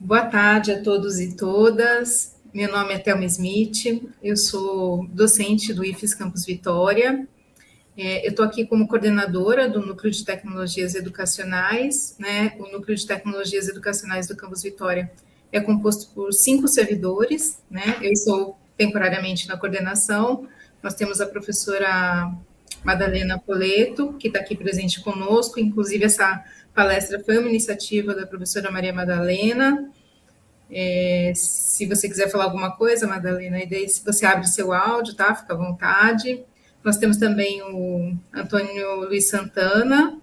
Boa tarde a todos e todas. Meu nome é Thelma Smith, eu sou docente do IFES Campus Vitória. Eu estou aqui como coordenadora do Núcleo de Tecnologias Educacionais, né? O Núcleo de Tecnologias Educacionais do Campus Vitória é composto por 5 servidores, né? Eu estou temporariamente na coordenação. Nós temos a professora Madalena Poleto, que está aqui presente conosco, inclusive essa palestra foi uma iniciativa da professora Maria Madalena. Se você quiser falar alguma coisa, Madalena, e daí se você abre seu áudio, tá? Fica à vontade. Nós temos também o Antônio Luiz Santana,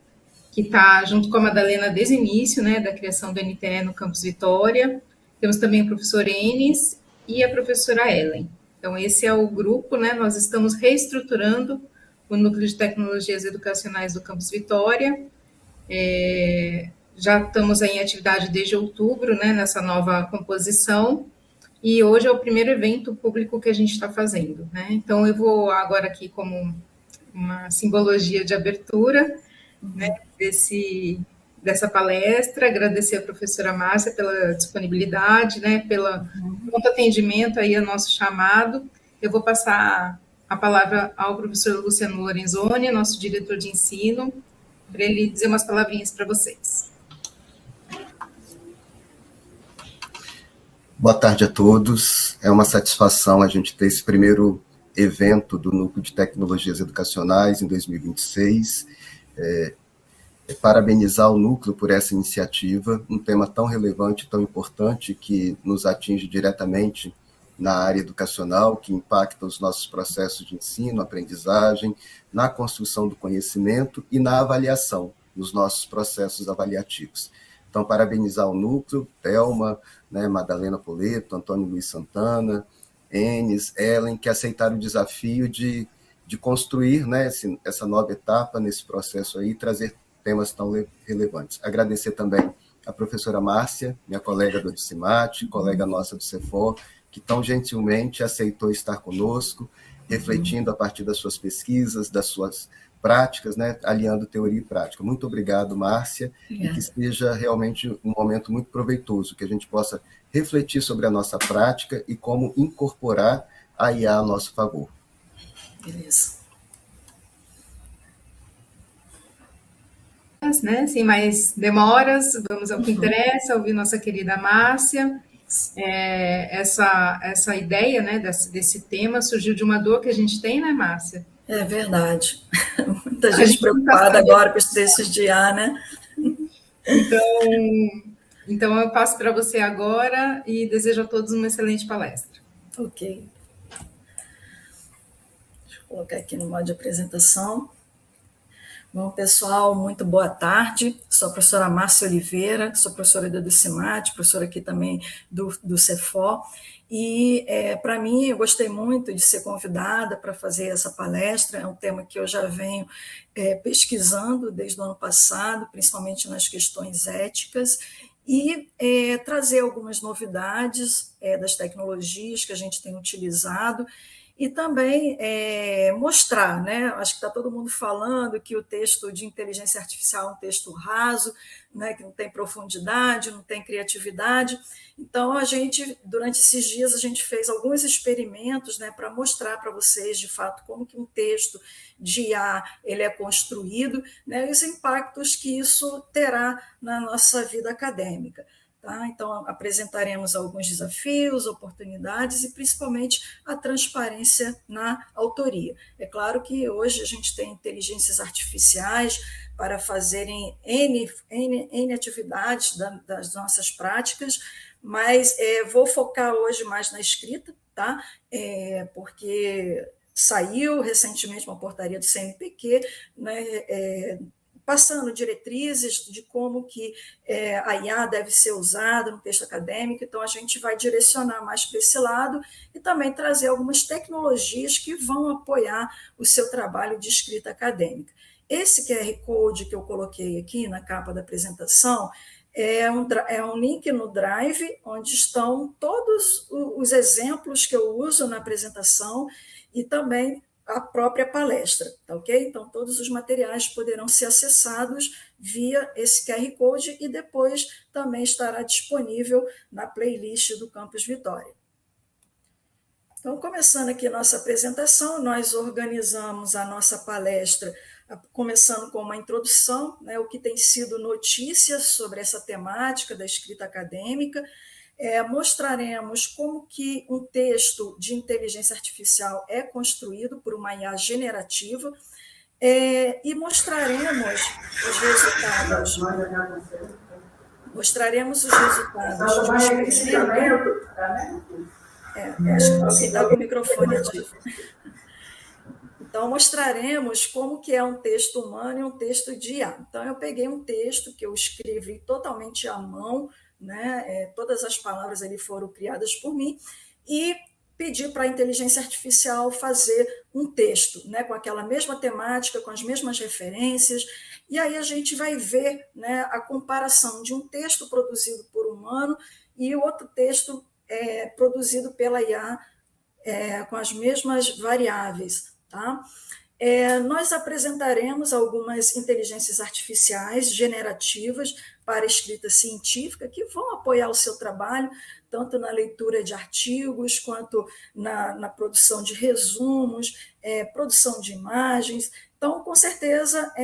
que está junto com a Madalena desde o início, né, da criação do NTE no Campus Vitória. Temos também o professor Enes e a professora Ellen. Então, esse é o grupo, né? Nós estamos reestruturando o Núcleo de Tecnologias Educacionais do Campus Vitória. Já estamos em atividade desde outubro, né, nessa nova composição, e hoje é o primeiro evento público que a gente está fazendo, né? Então, eu vou agora aqui como uma simbologia de abertura, né, dessa palestra, agradecer a professora Márcia pela disponibilidade, né, pelo pronto atendimento aí ao nosso chamado. Eu vou passar a palavra ao professor Luciano Lorenzoni, nosso diretor de ensino, para ele dizer umas palavrinhas para vocês. Boa tarde a todos. É uma satisfação a gente ter esse primeiro evento do Núcleo de Tecnologias Educacionais em 2026. Parabenizar o Núcleo por essa iniciativa, um tema tão relevante, tão importante, que nos atinge diretamente na área educacional, que impacta os nossos processos de ensino, aprendizagem, na construção do conhecimento e na avaliação, nos nossos processos avaliativos. Então, parabenizar o Núcleo, Thelma, né, Madalena Poleto, Antônio Luiz Santana, Enes, Ellen, que aceitaram o desafio de construir, né, essa nova etapa nesse processo aí, trazer temas tão relevantes. Agradecer também a professora Márcia, minha colega do DCIMAT, colega nossa do CEFOR, que tão gentilmente aceitou estar conosco, refletindo a partir das suas pesquisas, das suas práticas, né, aliando teoria e prática. Muito obrigado, Márcia, e que seja realmente um momento muito proveitoso, que a gente possa refletir sobre a nossa prática e como incorporar a IA a nosso favor. Beleza. Né, sem mais demoras, vamos ao que interessa, ouvir nossa querida Márcia. Essa ideia, né, desse tema surgiu de uma dor que a gente tem, né, Márcia? É verdade. Muita gente preocupada agora com os textos de IA, né? Então eu passo para você agora e desejo a todos uma excelente palestra. Ok. Deixa eu colocar aqui no modo de apresentação. Bom, pessoal, muito boa tarde. Sou a professora Márcia Oliveira, sou professora do DCIMAT, professora aqui também do CEFOR. E, para mim, eu gostei muito de ser convidada para fazer essa palestra. É um tema que eu já venho pesquisando desde o ano passado, principalmente nas questões éticas, e trazer algumas novidades das tecnologias que a gente tem utilizado, e também mostrar, né? Acho que está todo mundo falando que o texto de inteligência artificial é um texto raso, né? Que não tem profundidade, não tem criatividade. Então, durante esses dias, a gente fez alguns experimentos, né, para mostrar para vocês, de fato, como que um texto de IA ele é construído, né, e os impactos que isso terá na nossa vida acadêmica. Tá? Então, apresentaremos alguns desafios, oportunidades e, principalmente, a transparência na autoria. É claro que hoje a gente tem inteligências artificiais para fazerem N atividades das nossas práticas, mas vou focar hoje mais na escrita, tá? Porque saiu recentemente uma portaria do CNPq, né, passando diretrizes de como que a IA deve ser usada no texto acadêmico. Então, a gente vai direcionar mais para esse lado e também trazer algumas tecnologias que vão apoiar o seu trabalho de escrita acadêmica. Esse QR Code que eu coloquei aqui na capa da apresentação é um link no Drive, onde estão todos os exemplos que eu uso na apresentação, e também a própria palestra, tá ok? Então, todos os materiais poderão ser acessados via esse QR Code e depois também estará disponível na playlist do Campus Vitória. Então, começando aqui a nossa apresentação, nós organizamos a nossa palestra começando com uma introdução, né, o que tem sido notícias sobre essa temática da escrita acadêmica. Mostraremos como que um texto de inteligência artificial é construído por uma IA generativa e mostraremos os resultados. Mostraremos os resultados de um experimento. Acho que você está com o microfone ativo. Então, mostraremos como que é um texto humano e um texto de IA. Então, eu peguei um texto que eu escrevi totalmente à mão, né? Todas as palavras ali foram criadas por mim, e pedi para a inteligência artificial fazer um texto, né? Com aquela mesma temática, com as mesmas referências, e aí a gente vai ver, né, a comparação de um texto produzido por humano e o outro texto produzido pela IA com as mesmas variáveis. Tá? Nós apresentaremos algumas inteligências artificiais generativas para escrita científica que vão apoiar o seu trabalho, tanto na leitura de artigos, quanto na produção de resumos, produção de imagens. Então, com certeza,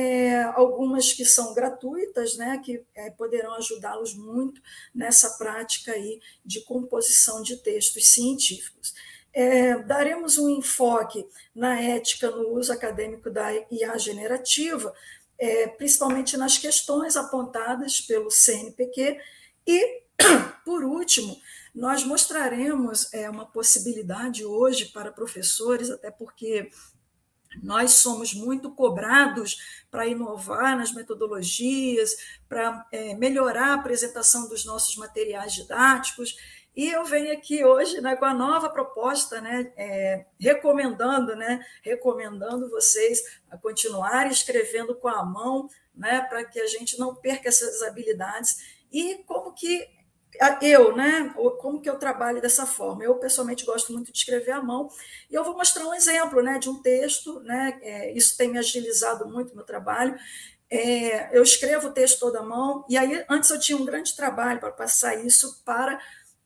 algumas que são gratuitas, né, que poderão ajudá-los muito nessa prática aí de composição de textos científicos. Daremos um enfoque na ética no uso acadêmico da IA generativa, principalmente nas questões apontadas pelo CNPq, e, por último, nós mostraremos uma possibilidade hoje para professores, até porque nós somos muito cobrados para inovar nas metodologias, para melhorar a apresentação dos nossos materiais didáticos. E eu venho aqui hoje, né, com a nova proposta, né, recomendando vocês a continuarem escrevendo com a mão, né, para que a gente não perca essas habilidades. E como que como que eu trabalho dessa forma? Eu, pessoalmente, gosto muito de escrever à mão, e eu vou mostrar um exemplo, né, de um texto, né, isso tem me agilizado muito o meu trabalho. Eu escrevo o texto todo à mão, e aí antes eu tinha um grande trabalho para passar isso para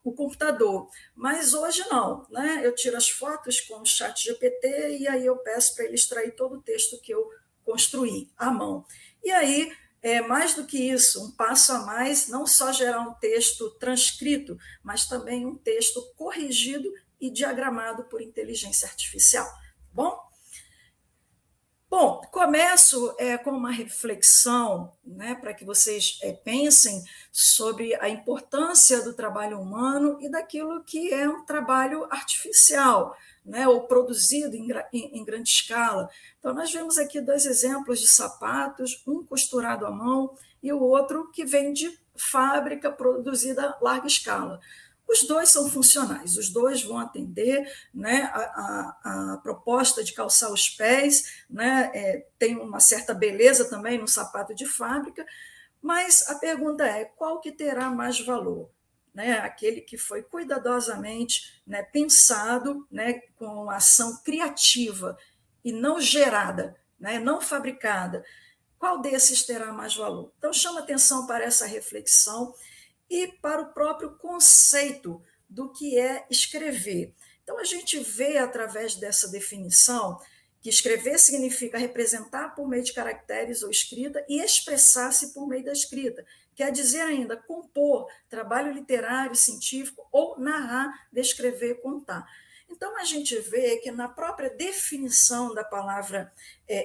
o computador, mas hoje não, né? Eu tiro as fotos com o ChatGPT e aí eu peço para ele extrair todo o texto que eu construí à mão. E aí, mais do que isso, um passo a mais, não só gerar um texto transcrito, mas também um texto corrigido e diagramado por inteligência artificial. Bom, começo com uma reflexão, né, para que vocês pensem sobre a importância do trabalho humano e daquilo que é um trabalho artificial, né, ou produzido em grande escala. Então, nós vemos aqui 2 exemplos de sapatos, um costurado à mão e o outro que vem de fábrica, produzida a larga escala. Os 2 são funcionais, os 2 vão atender, né, a proposta de calçar os pés, né, tem uma certa beleza também no sapato de fábrica, mas a pergunta é, qual que terá mais valor? Né, aquele que foi cuidadosamente, né, pensado, né, com ação criativa e não gerada, né, não fabricada. Qual desses terá mais valor? Então, chama atenção para essa reflexão e para o próprio conceito do que é escrever. Então, a gente vê, através dessa definição, que escrever significa representar por meio de caracteres ou escrita e expressar-se por meio da escrita. Quer dizer ainda, compor, trabalho literário, científico, ou narrar, descrever, contar. Então, a gente vê que na própria definição da palavra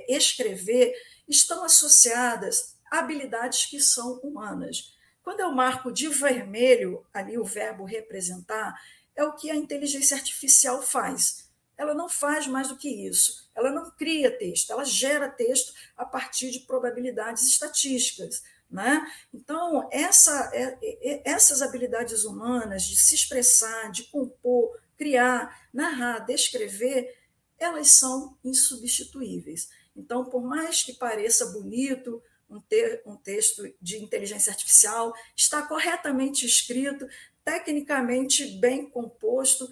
escrever estão associadas habilidades que são humanas. Quando eu marco de vermelho ali o verbo representar, é o que a inteligência artificial faz. Ela não faz mais do que isso. Ela não cria texto, ela gera texto a partir de probabilidades estatísticas. Né? Então, essas habilidades humanas de se expressar, de compor, criar, narrar, descrever, elas são insubstituíveis. Então, por mais que pareça bonito, um texto de inteligência artificial, está corretamente escrito, tecnicamente bem composto,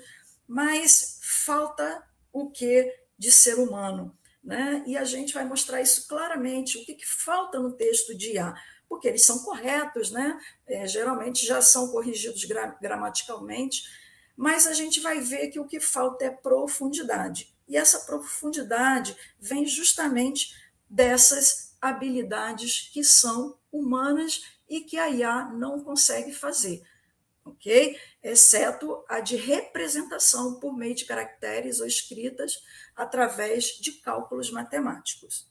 mas falta o quê? de ser humano, né? E a gente vai mostrar isso claramente, o que falta no texto de IA, porque eles são corretos, né? Geralmente já são corrigidos gramaticalmente, mas a gente vai ver que o que falta é profundidade. E essa profundidade vem justamente dessas habilidades que são humanas e que a IA não consegue fazer, ok? Exceto a de representação por meio de caracteres ou escritas através de cálculos matemáticos.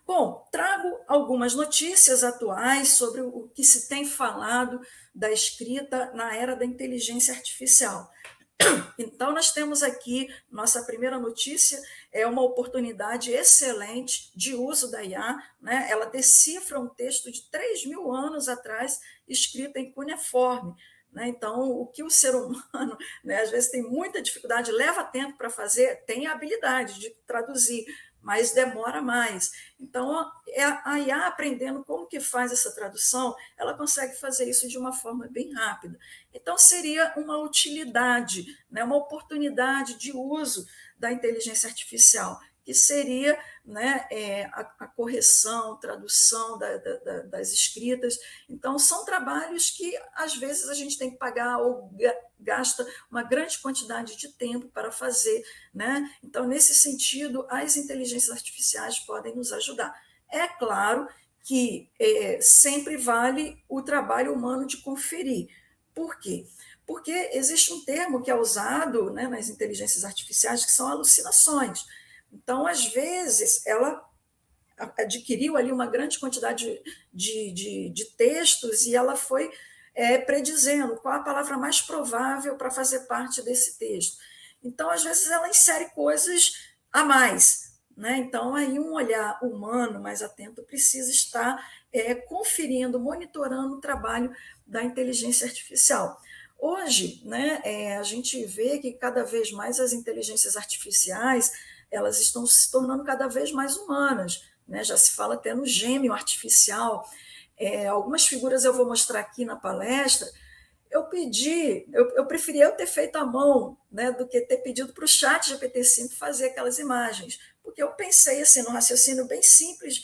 Bom, trago algumas notícias atuais sobre o que se tem falado da escrita na era da inteligência artificial. Então, nós temos aqui, nossa primeira notícia é uma oportunidade excelente de uso da IA, né? Ela decifra um texto de 3.000 anos atrás, escrito em cuneiforme. Né? Então, o que o ser humano, né, às vezes tem muita dificuldade, leva tempo para fazer, tem a habilidade de traduzir, mas demora mais. Então, a IA aprendendo como que faz essa tradução, ela consegue fazer isso de uma forma bem rápida. Então, seria uma utilidade, né, uma oportunidade de uso da inteligência artificial, que seria, né, a correção, tradução das escritas. Então, são trabalhos que, às vezes, a gente tem que pagar ou gasta uma grande quantidade de tempo para fazer. Né? Então, nesse sentido, as inteligências artificiais podem nos ajudar. É claro que sempre vale o trabalho humano de conferir. Por quê? Porque existe um termo que é usado, né, nas inteligências artificiais, que são alucinações. Então, às vezes, ela adquiriu ali uma grande quantidade de textos e ela foi predizendo qual a palavra mais provável para fazer parte desse texto. Então, às vezes, ela insere coisas a mais. Né? Então, aí um olhar humano mais atento precisa estar conferindo, monitorando o trabalho da inteligência artificial. Hoje, né, a gente vê que cada vez mais as inteligências artificiais elas estão se tornando cada vez mais humanas. Né? Já se fala até no gêmeo artificial. Algumas figuras eu vou mostrar aqui na palestra. Eu preferia eu ter feito à mão, né, do que ter pedido para o chat GPT-5 fazer aquelas imagens, porque eu pensei assim, num raciocínio bem simples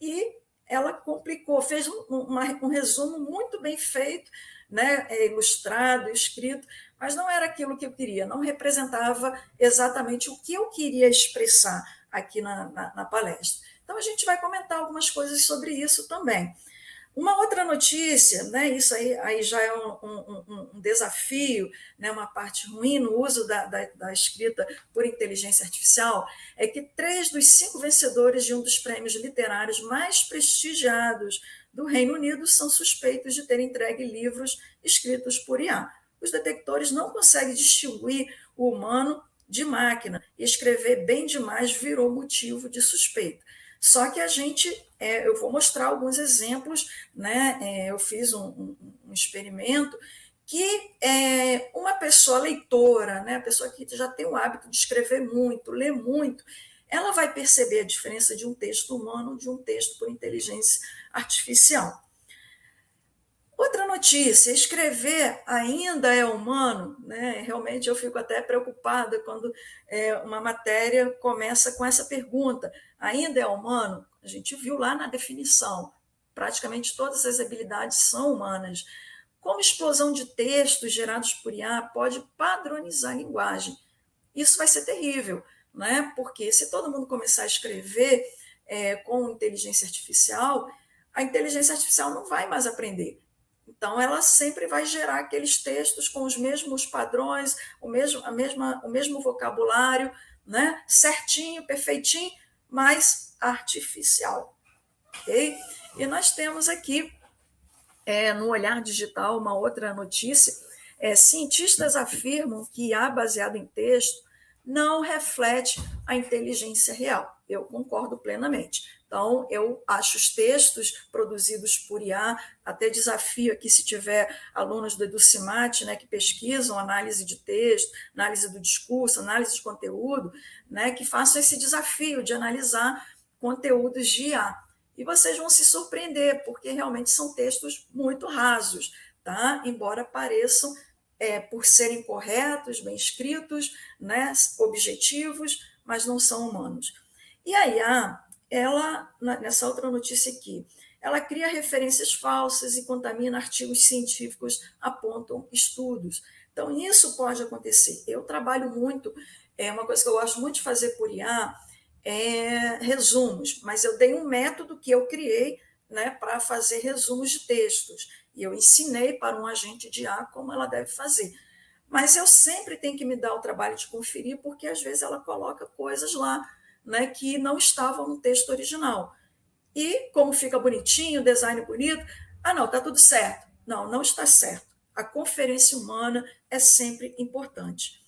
e ela complicou, fez um resumo muito bem feito, né, ilustrado, escrito, mas não era aquilo que eu queria, não representava exatamente o que eu queria expressar aqui na palestra. Então, a gente vai comentar algumas coisas sobre isso também. Uma outra notícia, né, isso aí já é um desafio, né, uma parte ruim no uso da escrita por inteligência artificial, é que 3 dos 5 vencedores de um dos prêmios literários mais prestigiados do Reino Unido são suspeitos de terem entregue livros escritos por IA. Os detectores não conseguem distinguir o humano de máquina, e escrever bem demais virou motivo de suspeita. Só que eu vou mostrar alguns exemplos, né? Eu fiz um experimento que uma pessoa leitora, né? A pessoa que já tem o hábito de escrever muito, ler muito, ela vai perceber a diferença de um texto humano de um texto por inteligência artificial. Outra notícia, escrever ainda é humano? Né? Realmente eu fico até preocupada quando uma matéria começa com essa pergunta, ainda é humano? A gente viu lá na definição, praticamente todas as habilidades são humanas. Como explosão de textos gerados por IA pode padronizar a linguagem? Isso vai ser terrível, né? Porque se todo mundo começar a escrever com inteligência artificial, a inteligência artificial não vai mais aprender. Então, ela sempre vai gerar aqueles textos com os mesmos padrões, o mesmo vocabulário, né? Certinho, perfeitinho, mas artificial. Okay? E nós temos aqui, no Olhar Digital, uma outra notícia. Cientistas afirmam que IA baseado em texto não reflete a inteligência real. Eu concordo plenamente. Então, eu acho os textos produzidos por IA, até desafio aqui se tiver alunos do EduCimat, né, que pesquisam análise de texto, análise do discurso, análise de conteúdo, né, que façam esse desafio de analisar conteúdos de IA. E vocês vão se surpreender, porque realmente são textos muito rasos, tá? Embora pareçam por serem corretos, bem escritos, né, objetivos, mas não são humanos. E a IA, ela, nessa outra notícia aqui, ela cria referências falsas e contamina artigos científicos, apontam estudos. Então, isso pode acontecer. Eu trabalho muito, uma coisa que eu gosto muito de fazer por IA é resumos, mas eu dei um método que eu criei, né, para fazer resumos de textos, e eu ensinei para um agente de IA como ela deve fazer. Mas eu sempre tenho que me dar o trabalho de conferir, porque às vezes ela coloca coisas lá, né, que não estavam no texto original. E como fica bonitinho, design bonito, não, está tudo certo. Não, não está certo. A conferência humana é sempre importante.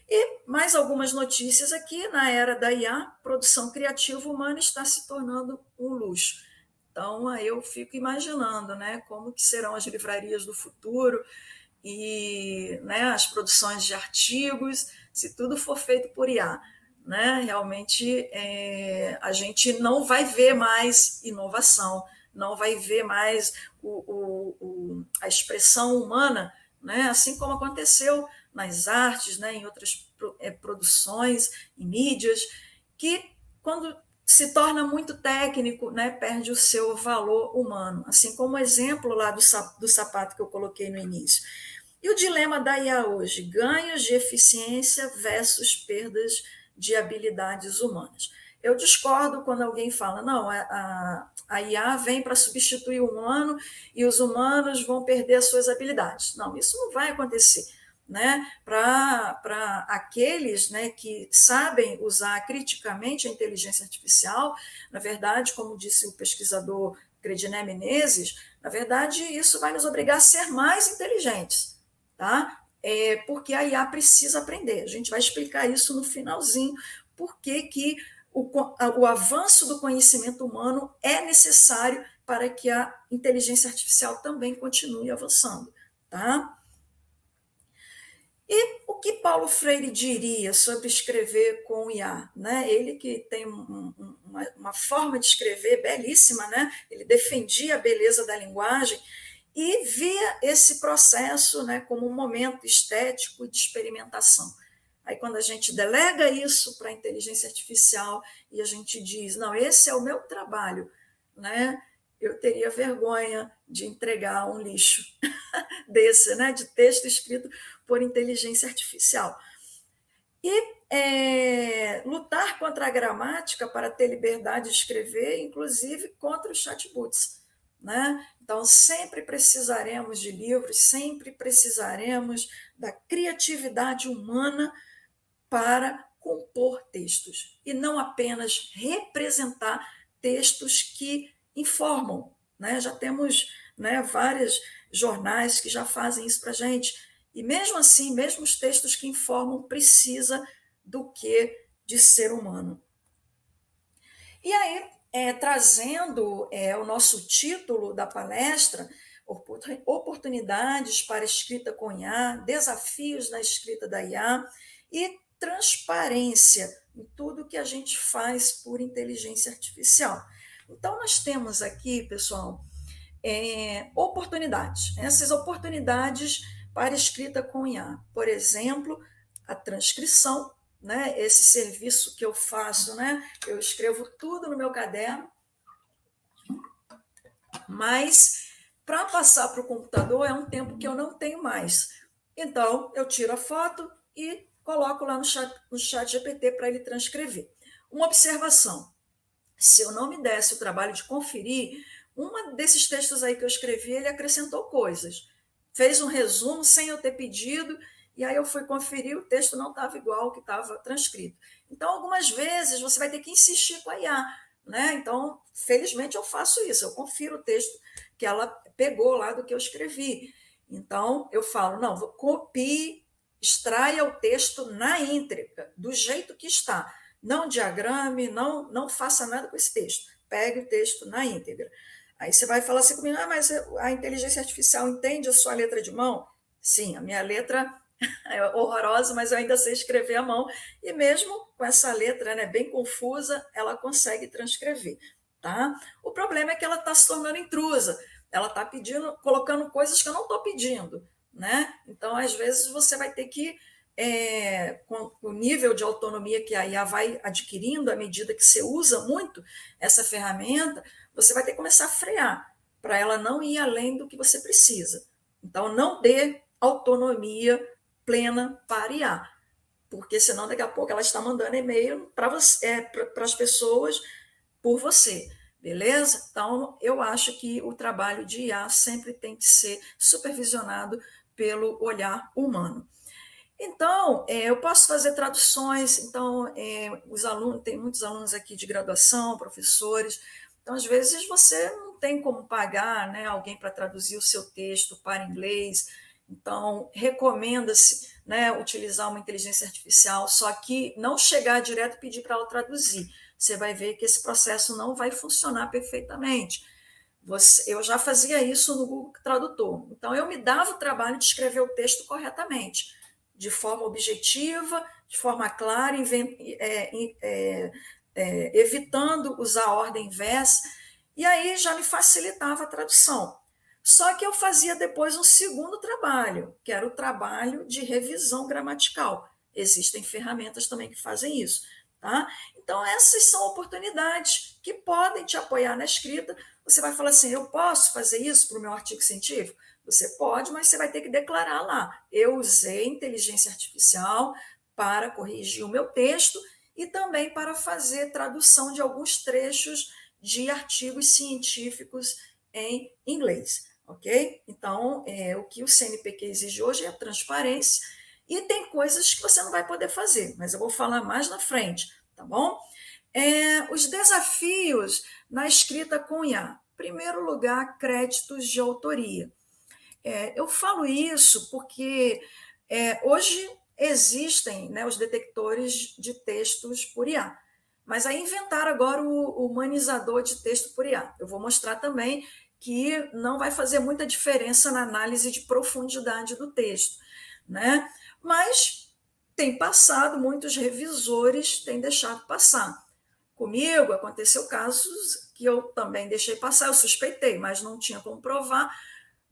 E mais algumas notícias aqui, na era da IA, produção criativa humana está se tornando um luxo. Então, aí eu fico imaginando, né, como que serão as livrarias do futuro e, né, as produções de artigos, se tudo for feito por IA. Né? Realmente a gente não vai ver mais inovação, não vai ver mais a expressão humana, né? Assim como aconteceu nas artes, né? Em outras produções, em mídias, que quando se torna muito técnico, né? Perde o seu valor humano, assim como o exemplo lá do sapato que eu coloquei no início. E o dilema da IA hoje, ganhos de eficiência versus perdas de habilidades humanas. Eu discordo quando alguém fala, não, a IA vem para substituir o humano e os humanos vão perder as suas habilidades. Não, isso não vai acontecer. Né? Para aqueles, né, que sabem usar criticamente a inteligência artificial, na verdade, como disse o pesquisador Crediné Menezes, na verdade, isso vai nos obrigar a ser mais inteligentes. Tá? Porque a IA precisa aprender. A gente vai explicar isso no finalzinho, porque que o avanço do conhecimento humano é necessário para que a inteligência artificial também continue avançando. Tá? E o que Paulo Freire diria sobre escrever com IA? Né? Ele que tem uma forma de escrever belíssima, né? Ele defendia a beleza da linguagem, e via esse processo, né, como um momento estético de experimentação. Aí, quando a gente delega isso para a inteligência artificial e a gente diz, não, esse é o meu trabalho, né, eu teria vergonha de entregar um lixo desse, né, de texto escrito por inteligência artificial. E lutar contra a gramática para ter liberdade de escrever, inclusive contra os chatbots. Né? Então, sempre precisaremos de livros, sempre precisaremos da criatividade humana para compor textos, e não apenas representar textos que informam. Né? Já temos, né, vários jornais que já fazem isso para a gente, e mesmo assim, mesmo os textos que informam, precisa do que de ser humano. E aí, trazendo o nosso título da palestra, oportunidades para escrita com IA, desafios na escrita da IA e transparência em tudo que a gente faz por inteligência artificial. Então, nós temos aqui, pessoal, oportunidades. Essas oportunidades para escrita com IA. Por exemplo, a transcrição, né? Esse serviço que eu faço, né? Eu escrevo tudo no meu caderno, mas para passar para o computador é um tempo que eu não tenho mais. Então, eu tiro a foto e coloco lá no chat GPT para ele transcrever. Uma observação, se eu não me desse o trabalho de conferir, um desses textos aí que eu escrevi, ele acrescentou coisas. Fez um resumo sem eu ter pedido, e aí eu fui conferir, o texto não estava igual ao que estava transcrito. Então, algumas vezes, você vai ter que insistir com a IA. Né? Então, felizmente, eu faço isso. Eu confiro o texto que ela pegou lá do que eu escrevi. Então, eu falo, não, copie, extraia o texto na íntegra, do jeito que está. Não diagrame, não faça nada com esse texto. Pegue o texto na íntegra. Aí você vai falar assim comigo, mas a inteligência artificial entende a sua letra de mão? Sim, a minha letra é horrorosa, mas eu ainda sei escrever à mão, e mesmo com essa letra, né, bem confusa, ela consegue transcrever. Tá? O problema é que ela está se tornando intrusa, ela está pedindo, colocando coisas que eu não estou pedindo. né? Então, às vezes, você vai ter que, com o nível de autonomia que a IA vai adquirindo à medida que você usa muito essa ferramenta, você vai ter que começar a frear, para ela não ir além do que você precisa. Então, não dê autonomia plena para a IA, porque senão daqui a pouco ela está mandando e-mail para as pessoas por você, beleza? Então, eu acho que o trabalho de IA sempre tem que ser supervisionado pelo olhar humano. Então, eu posso fazer traduções, então, os alunos, tem muitos alunos aqui de graduação, professores, então, às vezes, você não tem como pagar, né, alguém para traduzir o seu texto para inglês, então, recomenda-se, né, utilizar uma inteligência artificial, só que não chegar direto e pedir para ela traduzir. Você vai ver que esse processo não vai funcionar perfeitamente. Eu já fazia isso no Google Tradutor. Então, eu me dava o trabalho de escrever o texto corretamente, de forma objetiva, de forma clara, evitando usar a ordem inversa, e aí já me facilitava a tradução. Só que eu fazia depois um segundo trabalho, que era o trabalho de revisão gramatical. Existem ferramentas também que fazem isso. Tá? Então, essas são oportunidades que podem te apoiar na escrita. Você vai falar assim, eu posso fazer isso para o meu artigo científico? Você pode, mas você vai ter que declarar lá. Eu usei inteligência artificial para corrigir o meu texto e também para fazer tradução de alguns trechos de artigos científicos em inglês. Ok? Então, o que o CNPq exige hoje é a transparência, e tem coisas que você não vai poder fazer, mas eu vou falar mais na frente, tá bom? Os desafios na escrita com IA. Em primeiro lugar, créditos de autoria. Eu falo isso porque hoje existem, né, os detectores de textos por IA, mas aí inventaram agora o humanizador de texto por IA. Eu vou mostrar também que não vai fazer muita diferença na análise de profundidade do texto, né? Mas tem passado, muitos revisores têm deixado passar. Comigo aconteceu casos que eu também deixei passar, eu suspeitei, mas não tinha como provar,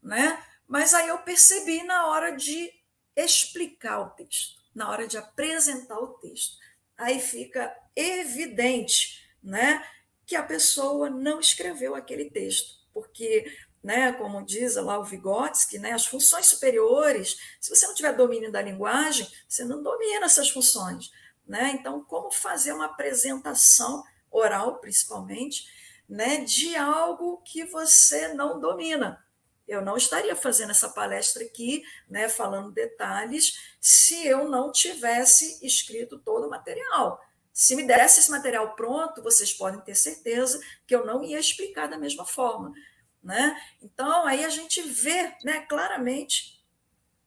né? Mas aí eu percebi na hora de explicar o texto, na hora de apresentar o texto. Aí fica evidente, né, que a pessoa não escreveu aquele texto, porque, né, como diz lá o Vygotsky, né, as funções superiores, se você não tiver domínio da linguagem, você não domina essas funções. Né? Então, como fazer uma apresentação oral, principalmente, né, de algo que você não domina? Eu não estaria fazendo essa palestra aqui, né, falando detalhes, se eu não tivesse escrito todo o material. Se me desse esse material pronto, vocês podem ter certeza que eu não ia explicar da mesma forma. Né? Então, aí a gente vê, né, claramente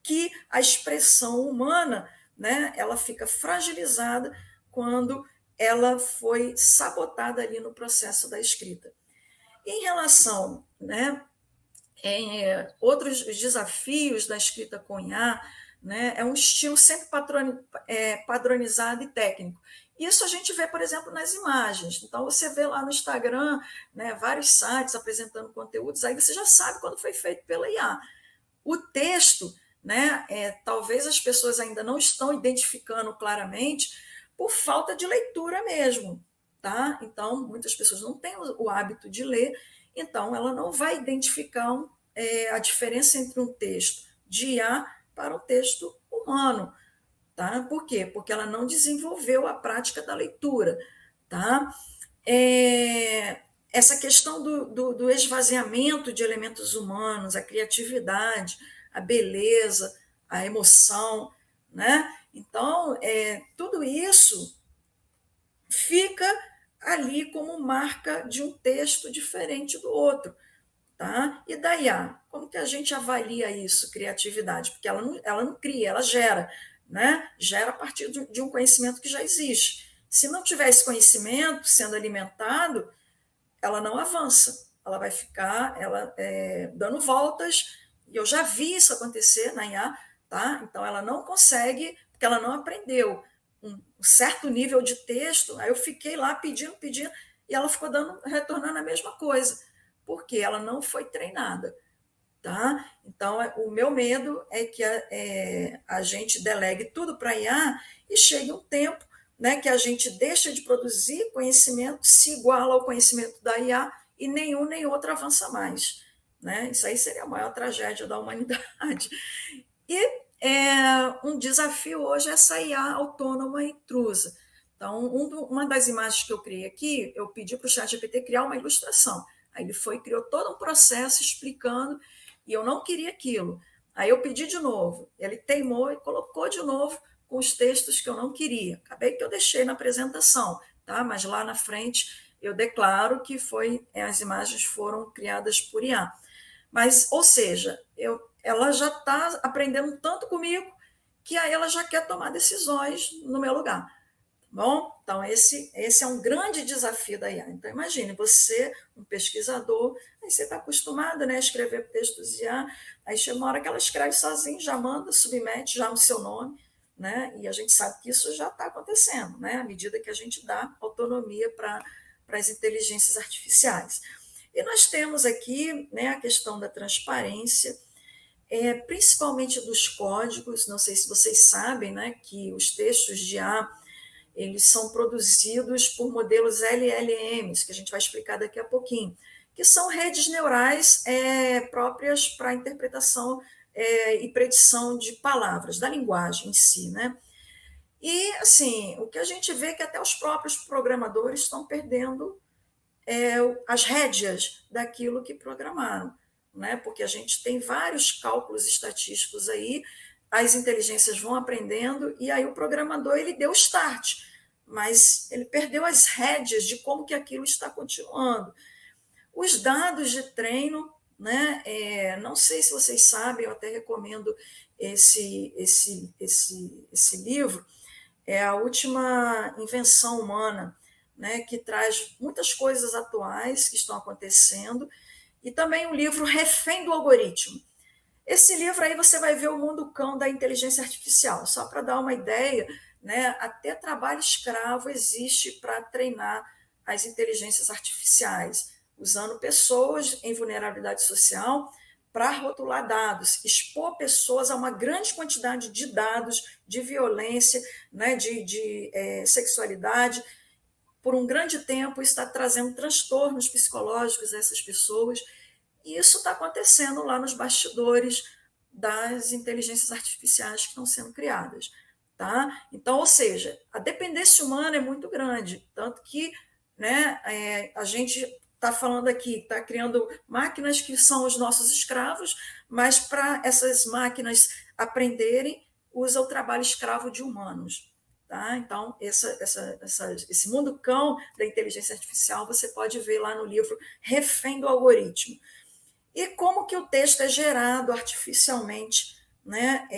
que a expressão humana, né, ela fica fragilizada quando ela foi sabotada ali no processo da escrita. Em relação, né, outros desafios da escrita com IA, né, é um estilo sempre padronizado e técnico. Isso a gente vê, por exemplo, nas imagens. Então, você vê lá no Instagram, né, vários sites apresentando conteúdos, aí você já sabe quando foi feito pela IA. O texto, né, talvez as pessoas ainda não estão identificando claramente por falta de leitura mesmo. Tá? Então, muitas pessoas não têm o hábito de ler, então ela não vai identificar a diferença entre um texto de IA para um texto humano. Tá? Por quê? Porque ela não desenvolveu a prática da leitura. Tá? Essa questão do esvaziamento de elementos humanos, a criatividade, a beleza, a emoção, né? Então, tudo isso fica ali como marca de um texto diferente do outro. Tá? E da IA, como que a gente avalia isso, criatividade? Porque ela não cria, ela gera, né? Gera a partir de um conhecimento que já existe. Se não tiver esse conhecimento sendo alimentado, ela não avança, ela vai ficar dando voltas, e eu já vi isso acontecer na IA, tá? Então ela não consegue, porque ela não aprendeu um certo nível de texto, aí eu fiquei lá pedindo, e ela ficou retornando a mesma coisa, porque ela não foi treinada. tá? Então, o meu medo é que a gente delegue tudo para a IA e chegue um tempo, né, que a gente deixa de produzir conhecimento, se iguala ao conhecimento da IA e nenhum nem outro avança mais. Né? Isso aí seria a maior tragédia da humanidade. E um desafio hoje é essa IA autônoma e intrusa. Então, uma das imagens que eu criei aqui, eu pedi para o ChatGPT criar uma ilustração. Aí ele foi e criou todo um processo explicando, e eu não queria aquilo. Aí eu pedi de novo, ele teimou e colocou de novo com os textos que eu não queria. Acabei que eu deixei na apresentação, tá? Mas lá na frente eu declaro que as imagens foram criadas por IA. Mas, ou seja, ela já está aprendendo tanto comigo que aí ela já quer tomar decisões no meu lugar. Bom, então esse é um grande desafio da IA. Então imagine, você, um pesquisador, aí você está acostumado, né, a escrever textos IA, aí chega uma hora que ela escreve sozinha, já manda, submete já no seu nome, né, e a gente sabe que isso já está acontecendo, né, à medida que a gente dá autonomia para as inteligências artificiais. E nós temos aqui, né, a questão da transparência, principalmente dos códigos. Não sei se vocês sabem, né, que os textos de IA eles são produzidos por modelos LLMs, que a gente vai explicar daqui a pouquinho, que são redes neurais próprias para interpretação e predição de palavras, da linguagem em si, né? E, assim, o que a gente vê é que até os próprios programadores estão perdendo as rédeas daquilo que programaram, né? Porque a gente tem vários cálculos estatísticos aí, as inteligências vão aprendendo e aí o programador ele deu start, mas ele perdeu as rédeas de como que aquilo está continuando. Os dados de treino, né? Não sei se vocês sabem, eu até recomendo esse livro, é A Última Invenção Humana, né? Que traz muitas coisas atuais que estão acontecendo, e também o livro Refém do Algoritmo. Esse livro aí você vai ver o mundo cão da inteligência artificial. Só para dar uma ideia, né, até trabalho escravo existe para treinar as inteligências artificiais, usando pessoas em vulnerabilidade social para rotular dados, expor pessoas a uma grande quantidade de dados de violência, né, de sexualidade. Por um grande tempo, está trazendo transtornos psicológicos a essas pessoas. E isso está acontecendo lá nos bastidores das inteligências artificiais que estão sendo criadas. Tá? Então, ou seja, a dependência humana é muito grande, tanto que, né, a gente está falando aqui, está criando máquinas que são os nossos escravos, mas para essas máquinas aprenderem, usa o trabalho escravo de humanos. Tá? Então, esse mundo cão da inteligência artificial você pode ver lá no livro Refém do Algoritmo. E como que o texto é gerado artificialmente, né?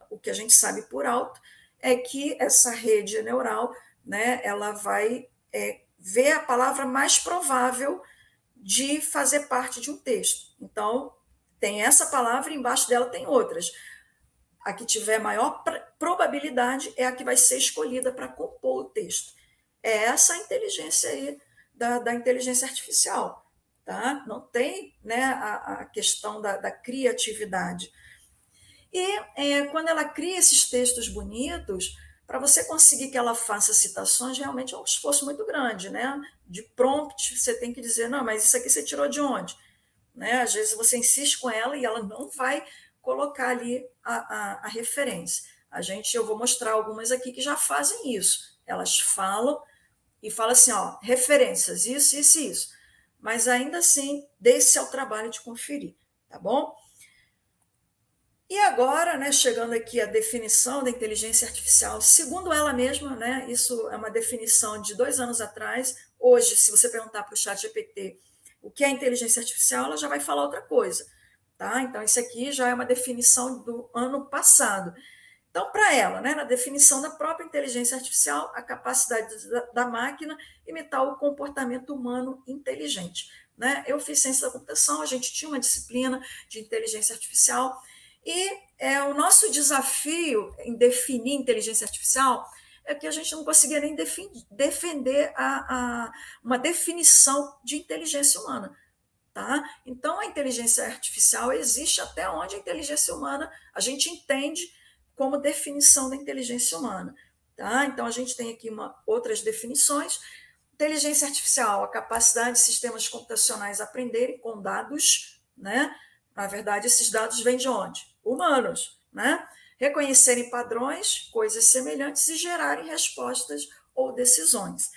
O que a gente sabe por alto é que essa rede neural, né, ela vai ver a palavra mais provável de fazer parte de um texto. Então, tem essa palavra e embaixo dela tem outras. A que tiver maior probabilidade é a que vai ser escolhida para compor o texto. É essa a inteligência aí da inteligência artificial. Tá? Não tem, né, a questão da criatividade. E quando ela cria esses textos bonitos, para você conseguir que ela faça citações, realmente é um esforço muito grande. Né? De prompt, você tem que dizer, não, mas isso aqui você tirou de onde? Né? Às vezes você insiste com ela e ela não vai colocar ali a referência. Eu vou mostrar algumas aqui que já fazem isso. Elas falam e falam assim, ó, referências, isso, isso e isso. Mas ainda assim, dê-se ao trabalho de conferir, tá bom? E agora, né, chegando aqui à definição da inteligência artificial, segundo ela mesma, né, isso é uma definição de 2 anos atrás. Hoje, se você perguntar para o ChatGPT o que é inteligência artificial, ela já vai falar outra coisa. Tá? Então, isso aqui já é uma definição do ano passado. Então, para ela, né, na definição da própria inteligência artificial, a capacidade da máquina imitar o comportamento humano inteligente. Né? Eu fiz ciência da computação, a gente tinha uma disciplina de inteligência artificial, e o nosso desafio em definir inteligência artificial é que a gente não conseguia nem defender uma definição de inteligência humana. tá? Então, a inteligência artificial existe até onde a inteligência humana, a gente entende como definição da inteligência humana, tá? Então, a gente tem aqui outras definições. Inteligência artificial, a capacidade de sistemas computacionais aprenderem com dados, né? Na verdade, esses dados vêm de onde? Humanos, né? Reconhecerem padrões, coisas semelhantes e gerarem respostas ou decisões.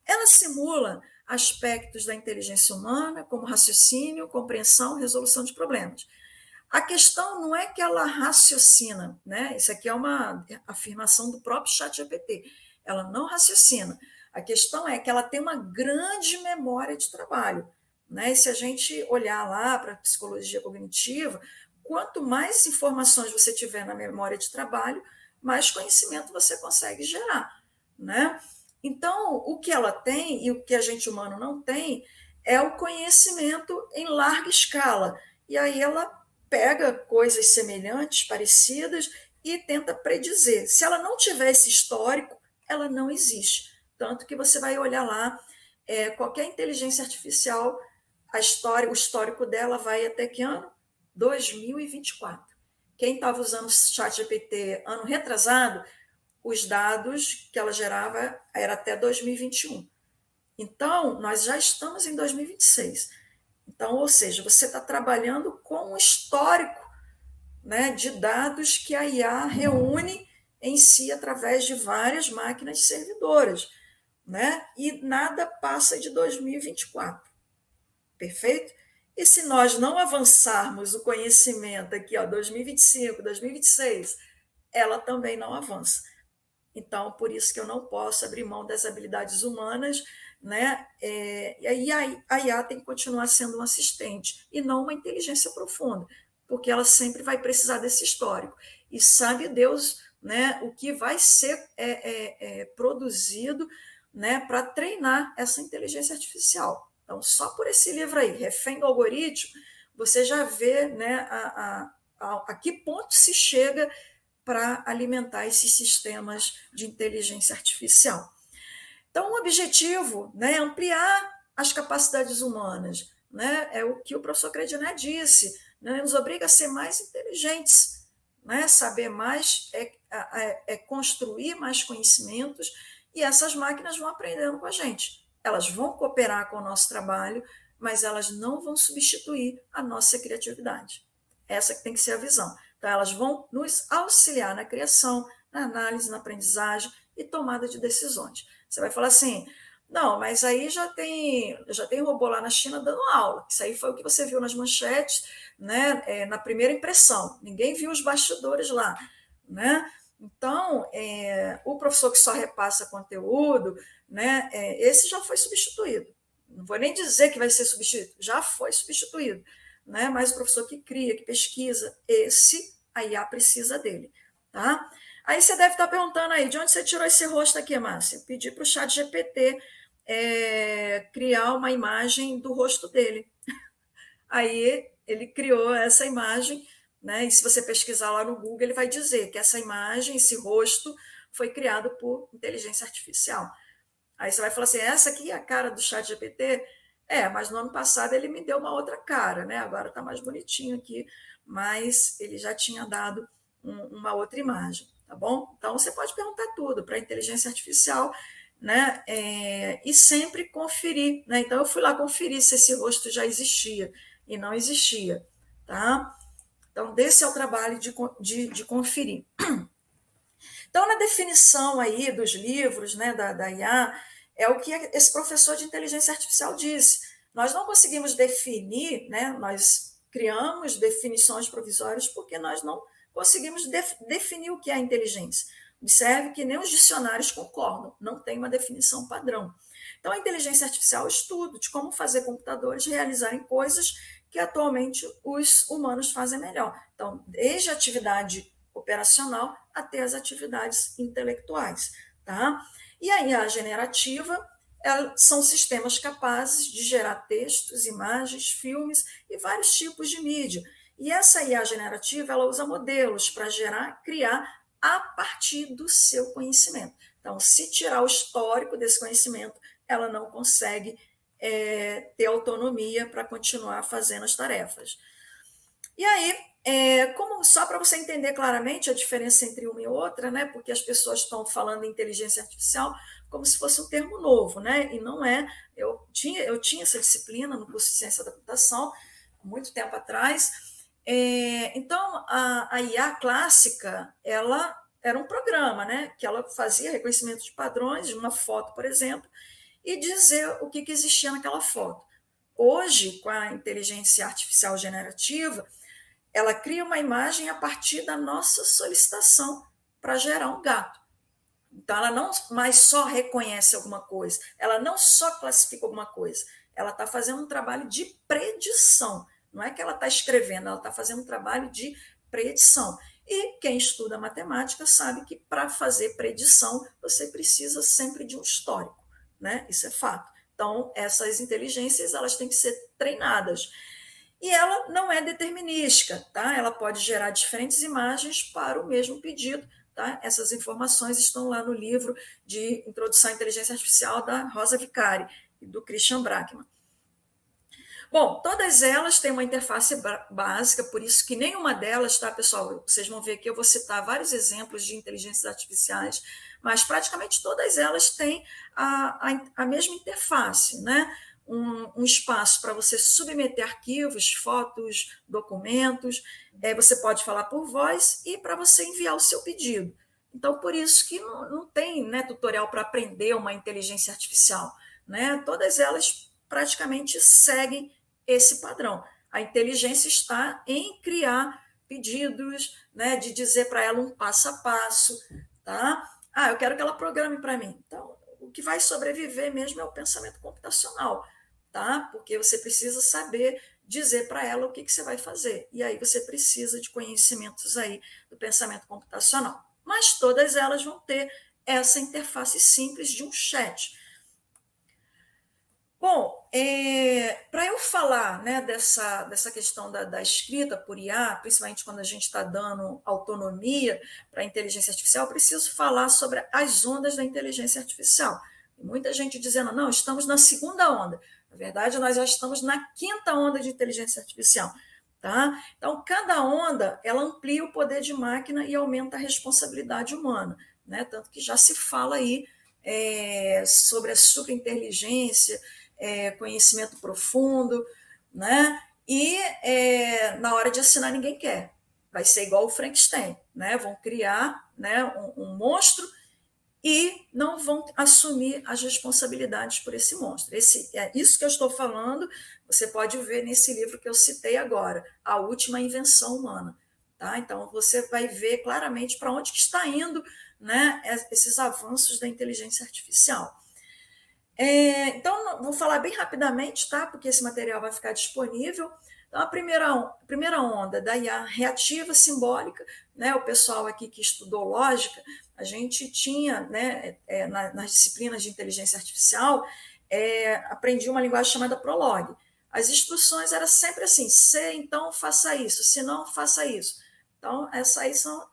Ela simula aspectos da inteligência humana, como raciocínio, compreensão, resolução de problemas. A questão não é que ela raciocina, né? Isso aqui é uma afirmação do próprio ChatGPT. Ela não raciocina. A questão é que ela tem uma grande memória de trabalho, né? E se a gente olhar lá para a psicologia cognitiva, quanto mais informações você tiver na memória de trabalho, mais conhecimento você consegue gerar, né? Então, o que ela tem e o que a gente humano não tem é o conhecimento em larga escala. E aí ela pega coisas semelhantes, parecidas, e tenta predizer. Se ela não tiver esse histórico, ela não existe. Tanto que você vai olhar lá, qualquer inteligência artificial, o histórico dela vai até que ano? 2024. Quem estava usando o ChatGPT ano retrasado, os dados que ela gerava era até 2021. Então, nós já estamos em 2026. Então, ou seja, você está trabalhando com um histórico, né, de dados que a IA reúne em si através de várias máquinas servidoras, né? E nada passa de 2024. Perfeito? E se nós não avançarmos o conhecimento aqui, 2025, 2026, ela também não avança. Então, por isso que eu não posso abrir mão das habilidades humanas, né? E aí a IA tem que continuar sendo um assistente e não uma inteligência profunda, porque ela sempre vai precisar desse histórico. E sabe Deus, né, o que vai ser produzido, né, para treinar essa inteligência artificial. Então, só por esse livro aí, Refém do Algoritmo, você já vê, né, a que ponto se chega para alimentar esses sistemas de inteligência artificial. Então, o objetivo, né, é ampliar as capacidades humanas, né, é o que o professor Crediné disse, né, nos obriga a ser mais inteligentes, né, saber mais é construir mais conhecimentos, e essas máquinas vão aprendendo com a gente. Elas vão cooperar com o nosso trabalho, mas elas não vão substituir a nossa criatividade. Essa que tem que ser a visão. Então, elas vão nos auxiliar na criação, na análise, na aprendizagem e tomada de decisões. Você vai falar assim, não, mas aí já tem robô lá na China dando aula. Isso aí foi o que você viu nas manchetes, né, na primeira impressão. Ninguém viu os bastidores lá, né? Então, o professor que só repassa conteúdo, né, esse já foi substituído. Não vou nem dizer que vai ser substituído, já foi substituído. Né? Mas o professor que cria, que pesquisa, a IA precisa dele. Tá? Aí você deve estar perguntando aí, de onde você tirou esse rosto aqui, Márcia? Eu pedi para o ChatGPT criar uma imagem do rosto dele. Aí ele criou essa imagem, né? E se você pesquisar lá no Google, ele vai dizer que essa imagem, esse rosto, foi criado por inteligência artificial. Aí você vai falar assim, essa aqui é a cara do ChatGPT? Mas no ano passado ele me deu uma outra cara, né? Agora está mais bonitinho aqui, mas ele já tinha dado uma outra imagem, tá bom? Então você pode perguntar tudo para a inteligência artificial, né? E sempre conferir, né? Então eu fui lá conferir se esse rosto já existia e não existia, tá? Então desse é o trabalho de conferir. Então na definição aí dos livros, né, da IA, é o que esse professor de inteligência artificial disse. Nós não conseguimos definir, né? Nós criamos definições provisórias porque nós não conseguimos definir o que é inteligência. Observe que nem os dicionários concordam, não tem uma definição padrão. Então, a inteligência artificial é o estudo de como fazer computadores realizarem coisas que atualmente os humanos fazem melhor. Então, desde a atividade operacional até as atividades intelectuais, tá? E a IA generativa são sistemas capazes de gerar textos, imagens, filmes e vários tipos de mídia. E essa IA generativa, ela usa modelos para criar a partir do seu conhecimento. Então, se tirar o histórico desse conhecimento, ela não consegue ter autonomia para continuar fazendo as tarefas. E aí, como só para você entender claramente a diferença entre uma e outra, né? Porque as pessoas estão falando em inteligência artificial como se fosse um termo novo, né? E não é. Eu tinha essa disciplina no curso de ciência da computação, há muito tempo atrás. Então, a IA clássica, ela era um programa, né? Que ela fazia reconhecimento de padrões de uma foto, por exemplo, e dizer o que existia naquela foto. Hoje, com a inteligência artificial generativa, ela cria uma imagem a partir da nossa solicitação para gerar um gato. Então, ela não mais só reconhece alguma coisa, ela não só classifica alguma coisa, ela está fazendo um trabalho de predição. Não é que ela está escrevendo, ela está fazendo um trabalho de predição. E quem estuda matemática sabe que para fazer predição, você precisa sempre de um histórico, né? Isso é fato. Então, essas inteligências elas têm que ser treinadas. E ela não é determinística, tá? Ela pode gerar diferentes imagens para o mesmo pedido, tá? Essas informações estão lá no livro de Introdução à Inteligência Artificial da Rosa Vicari e do Christian Brackman. Bom, todas elas têm uma interface básica, por isso que nenhuma delas, tá, pessoal? Vocês vão ver que eu vou citar vários exemplos de inteligências artificiais, mas praticamente todas elas têm a mesma interface, né? Um espaço para você submeter arquivos, fotos, documentos, você pode falar por voz e para você enviar o seu pedido. Então, por isso que não tem, né, tutorial para aprender uma inteligência artificial, né? Todas elas praticamente seguem esse padrão. A inteligência está em criar pedidos, né, de dizer para ela um passo a passo, tá? Eu quero que ela programe para mim. Então, o que vai sobreviver mesmo é o pensamento computacional, tá? Porque você precisa saber dizer para ela o que você vai fazer. E aí você precisa de conhecimentos aí do pensamento computacional. Mas todas elas vão ter essa interface simples de um chat. Bom, para eu falar, né, dessa questão da escrita por IA, principalmente quando a gente está dando autonomia para a inteligência artificial, eu preciso falar sobre as ondas da inteligência artificial. Tem muita gente dizendo, não, estamos na segunda onda. Na verdade, nós já estamos na quinta onda de inteligência artificial. Tá? Então, cada onda ela amplia o poder de máquina e aumenta a responsabilidade humana. Né? Tanto que já se fala aí sobre a superinteligência, conhecimento profundo, né? E na hora de assinar ninguém quer. Vai ser igual o Frankenstein, né? Vão criar, né, um monstro e não vão assumir as responsabilidades por esse monstro. Isso que eu estou falando, você pode ver nesse livro que eu citei agora, A Última Invenção Humana. Tá? Então, você vai ver claramente para onde que está indo, né, esses avanços da inteligência artificial. Então, vou falar bem rapidamente, tá? Porque esse material vai ficar disponível. Então, a primeira onda da IA reativa simbólica, né? O pessoal aqui que estudou lógica, a gente tinha, né, nas disciplinas de inteligência artificial, aprendi uma linguagem chamada Prolog. As instruções eram sempre assim, se então faça isso, se não faça isso. Então, essas aí são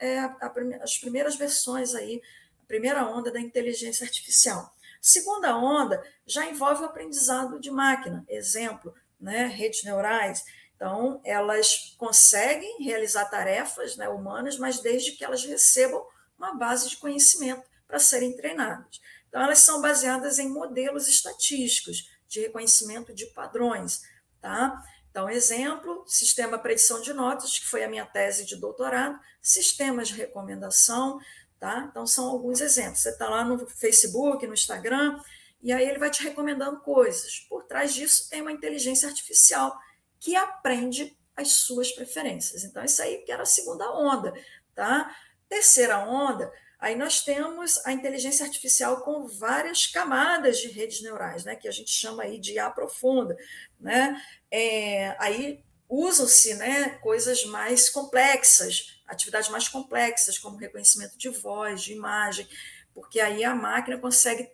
as primeiras versões aí, a primeira onda da inteligência artificial. Segunda onda já envolve o aprendizado de máquina, exemplo, né, redes neurais. Então, elas conseguem realizar tarefas, né, humanas, mas desde que elas recebam uma base de conhecimento para serem treinadas. Então, elas são baseadas em modelos estatísticos de reconhecimento de padrões. Tá? Então, exemplo, sistema predição de notas, que foi a minha tese de doutorado, sistemas de recomendação. Tá? Então, são alguns exemplos. Você está lá no Facebook, no Instagram, e aí ele vai te recomendando coisas. Por trás disso tem uma inteligência artificial que aprende as suas preferências. Então, isso aí que era a segunda onda. Tá? Terceira onda, aí nós temos a inteligência artificial com várias camadas de redes neurais, né? Que a gente chama aí de IA profunda. Né? Aí usam-se, né, coisas mais complexas, atividades mais complexas, como reconhecimento de voz, de imagem, porque aí a máquina consegue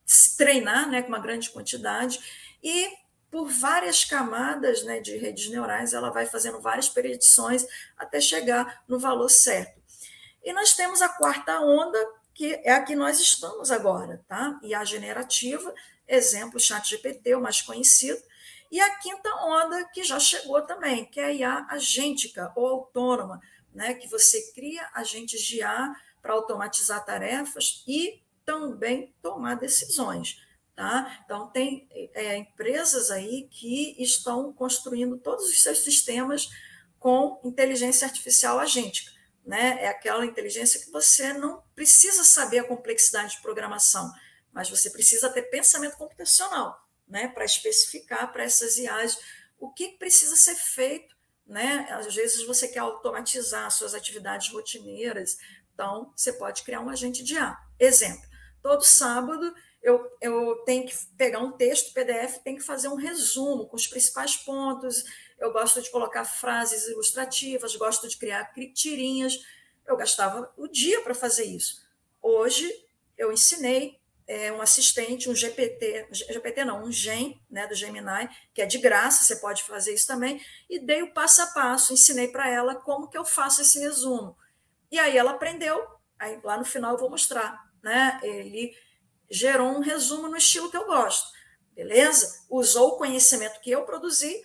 se treinar, né, com uma grande quantidade e por várias camadas, né, de redes neurais, ela vai fazendo várias predições até chegar no valor certo. E nós temos a quarta onda, que é a que nós estamos agora, tá? E a generativa exemplo, o ChatGPT, o mais conhecido, e a quinta onda, que já chegou também, que é a IA agêntica ou autônoma, né, que você cria agentes de IA para automatizar tarefas e também tomar decisões. Tá? Então, tem empresas aí que estão construindo todos os seus sistemas com inteligência artificial agêntica. Né? É aquela inteligência que você não precisa saber a complexidade de programação, mas você precisa ter pensamento computacional, né? Para especificar para essas IAs o que precisa ser feito. Né? Às vezes você quer automatizar suas atividades rotineiras, então você pode criar um agente de IA. Exemplo, todo sábado eu tenho que pegar um texto PDF, tenho que fazer um resumo com os principais pontos. Eu gosto de colocar frases ilustrativas, gosto de criar tirinhas. Eu gastava o dia para fazer isso. Hoje, eu ensinei um assistente, um GPT não, um Gen, né, do Gemini, que é de graça, você pode fazer isso também, e dei o passo a passo, ensinei para ela como que eu faço esse resumo. E aí ela aprendeu, aí lá no final eu vou mostrar. Né? Ele gerou um resumo no estilo que eu gosto, beleza? Usou o conhecimento que eu produzi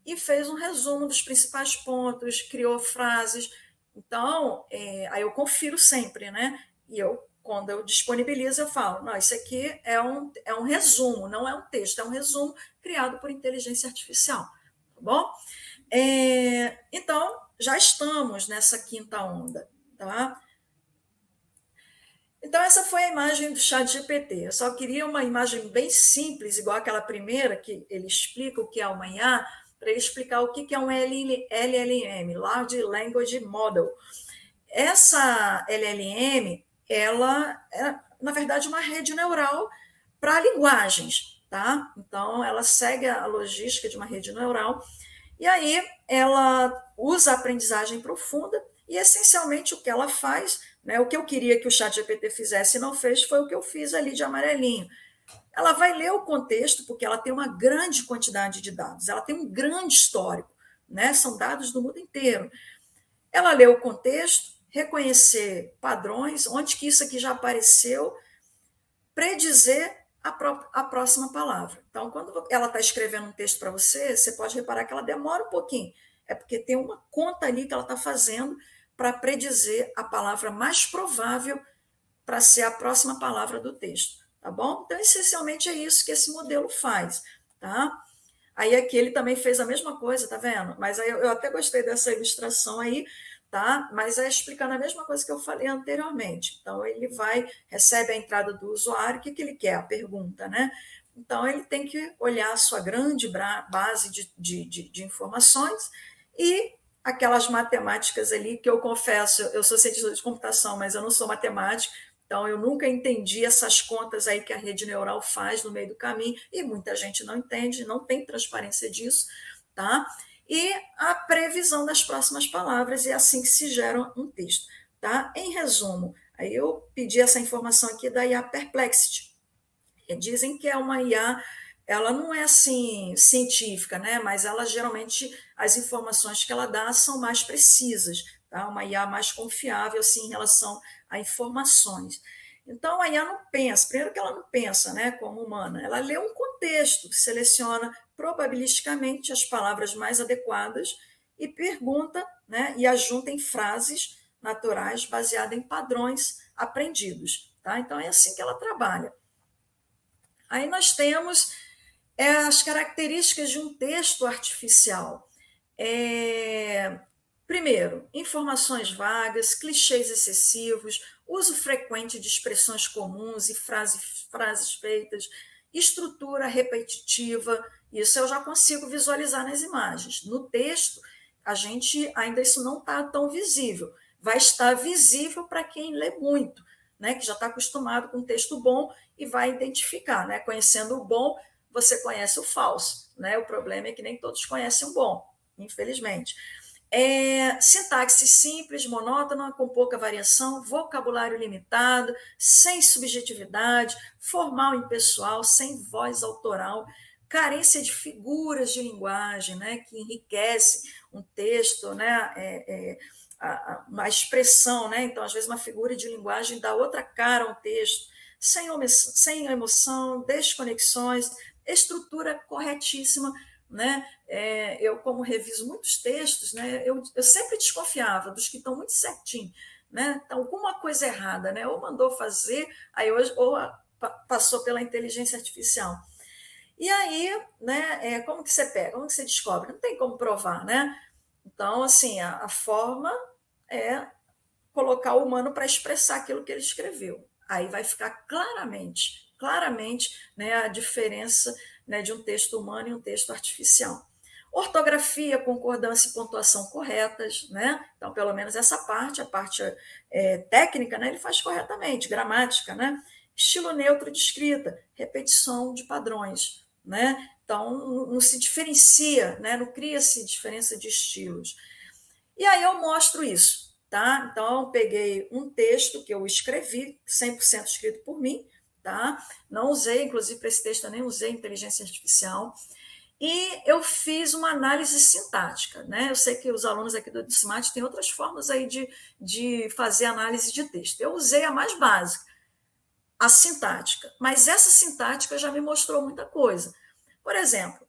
e fez um resumo dos principais pontos, criou frases. Então, aí eu confiro sempre, né? E quando eu disponibilizo, eu falo, não, isso aqui é um resumo, não é um texto, é um resumo criado por inteligência artificial, tá bom? Então, já estamos nessa quinta onda, tá? Então, essa foi a imagem do ChatGPT. Eu só queria uma imagem bem simples, igual aquela primeira, que ele explica o que é uma IA, para ele explicar o que é um LLM, Large Language Model. Essa LLM, ela é, na verdade, uma rede neural para linguagens, tá? Então, ela segue a logística de uma rede neural, e aí ela usa a aprendizagem profunda, e essencialmente o que ela faz, né, o que eu queria que o ChatGPT fizesse e não fez, foi o que eu fiz ali de amarelinho. Ela vai ler o contexto, porque ela tem uma grande quantidade de dados, ela tem um grande histórico, né? São dados do mundo inteiro. Ela lê o contexto, reconhecer padrões, onde que isso aqui já apareceu, predizer a próxima palavra. Então, quando ela está escrevendo um texto para você, você pode reparar que ela demora um pouquinho. É porque tem uma conta ali que ela está fazendo para predizer a palavra mais provável para ser a próxima palavra do texto. Tá bom? Então, essencialmente é isso que esse modelo faz. Tá? Aí aqui ele também fez a mesma coisa, tá vendo? Mas aí eu até gostei dessa ilustração aí, tá? Mas é explicando a mesma coisa que eu falei anteriormente. Então, ele recebe a entrada do usuário, o que ele quer? A pergunta, né? Então, ele tem que olhar a sua grande base de informações e aquelas matemáticas ali, que eu confesso, eu sou cientista de computação, mas eu não sou matemática, então eu nunca entendi essas contas aí que a rede neural faz no meio do caminho, e muita gente não entende, não tem transparência disso, tá? E a previsão das próximas palavras, e é assim que se gera um texto, tá? Em resumo, aí eu pedi essa informação aqui da IA Perplexity. Dizem que é uma IA, ela não é assim científica, né? Mas ela geralmente, as informações que ela dá são mais precisas, tá? Uma IA mais confiável assim, em relação a informações. Então a IA não pensa, primeiro que ela não pensa, né, como humana, ela lê um contexto, seleciona probabilisticamente as palavras mais adequadas e pergunta, né, e ajunta em frases naturais baseadas em padrões aprendidos, tá? Então é assim que ela trabalha. Aí nós temos as características de um texto artificial. Primeiro, informações vagas, clichês excessivos, uso frequente de expressões comuns e frases feitas, estrutura repetitiva, isso eu já consigo visualizar nas imagens. No texto, a gente ainda isso não está tão visível. Vai estar visível para quem lê muito, né, que já está acostumado com um texto bom e vai identificar. Né? Conhecendo o bom, você conhece o falso. Né? O problema é que nem todos conhecem o bom, infelizmente. Sintaxe simples, monótona, com pouca variação, vocabulário limitado, sem subjetividade, formal e impessoal, sem voz autoral, carência de figuras de linguagem, né, que enriquece um texto, né, uma expressão, né? Então, às vezes, uma figura de linguagem dá outra cara a um texto, sem emoção, desconexões, estrutura corretíssima, né? Eu, como reviso muitos textos, né, eu sempre desconfiava dos que estão muito certinho, né? Então, alguma coisa errada, né? Ou mandou fazer, aí hoje, ou passou pela inteligência artificial. E aí, né, como que você pega? Como que você descobre? Não tem como provar, né? Então, assim, a forma é colocar o humano para expressar aquilo que ele escreveu. Aí vai ficar claramente, né, a diferença, né, de um texto humano e um texto artificial. Ortografia, concordância e pontuação corretas, né? Então, pelo menos essa parte, a parte técnica, né, ele faz corretamente, gramática, né? Estilo neutro de escrita, repetição de padrões, né? Então, não se diferencia, né? Não cria-se diferença de estilos. E aí eu mostro isso, tá? Então, eu peguei um texto que eu escrevi, 100% escrito por mim, tá? Não usei, inclusive, para esse texto eu nem usei inteligência artificial, e eu fiz uma análise sintática, né? Eu sei que os alunos aqui do DCMAT têm outras formas aí de fazer análise de texto. Eu usei a mais básica, a sintática, mas essa sintática já me mostrou muita coisa. Por exemplo,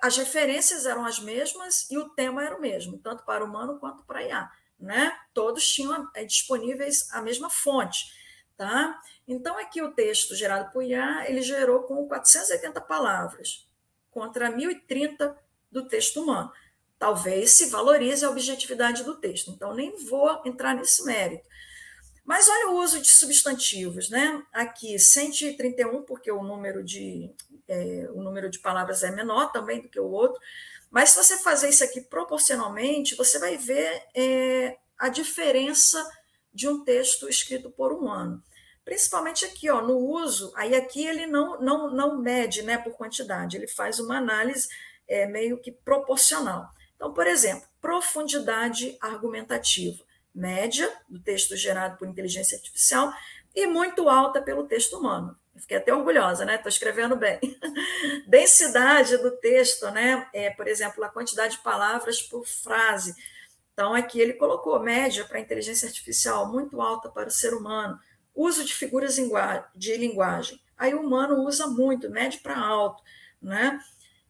as referências eram as mesmas e o tema era o mesmo, tanto para humano quanto para IA, né? Todos tinham disponíveis a mesma fonte, tá? Então, aqui o texto gerado por IA, ele gerou com 480 palavras, contra 1.030 do texto humano. Talvez se valorize a objetividade do texto, então nem vou entrar nesse mérito. Mas olha o uso de substantivos, né? Aqui 131, porque o número de palavras é menor também do que o outro, mas se você fazer isso aqui proporcionalmente, você vai ver a diferença de um texto escrito por humano. Principalmente aqui, ó, no uso, aí aqui ele não mede, né, por quantidade, ele faz uma análise meio que proporcional. Então, por exemplo, profundidade argumentativa, média do texto gerado por inteligência artificial e muito alta pelo texto humano. Eu fiquei até orgulhosa, né? Estou escrevendo bem. Densidade do texto, né? Por exemplo, a quantidade de palavras por frase. Então, aqui ele colocou média para a inteligência artificial, muito alta para o ser humano. Uso de figuras de linguagem. Aí o humano usa muito, médio para alto, né?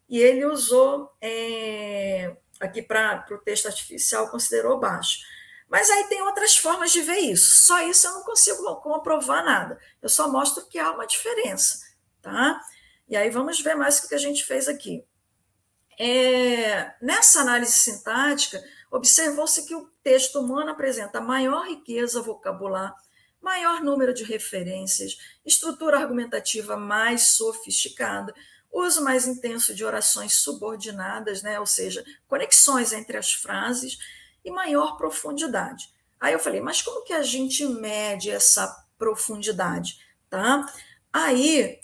E ele usou, aqui para o texto artificial, considerou baixo. Mas aí tem outras formas de ver isso. Só isso eu não consigo comprovar nada. Eu só mostro que há uma diferença, tá? E aí vamos ver mais o que a gente fez aqui. Nessa análise sintática, observou-se que o texto humano apresenta maior riqueza vocabular, maior número de referências, estrutura argumentativa mais sofisticada, uso mais intenso de orações subordinadas, né? Ou seja, conexões entre as frases, e maior profundidade. Aí eu falei, mas como que a gente mede essa profundidade? Tá? Aí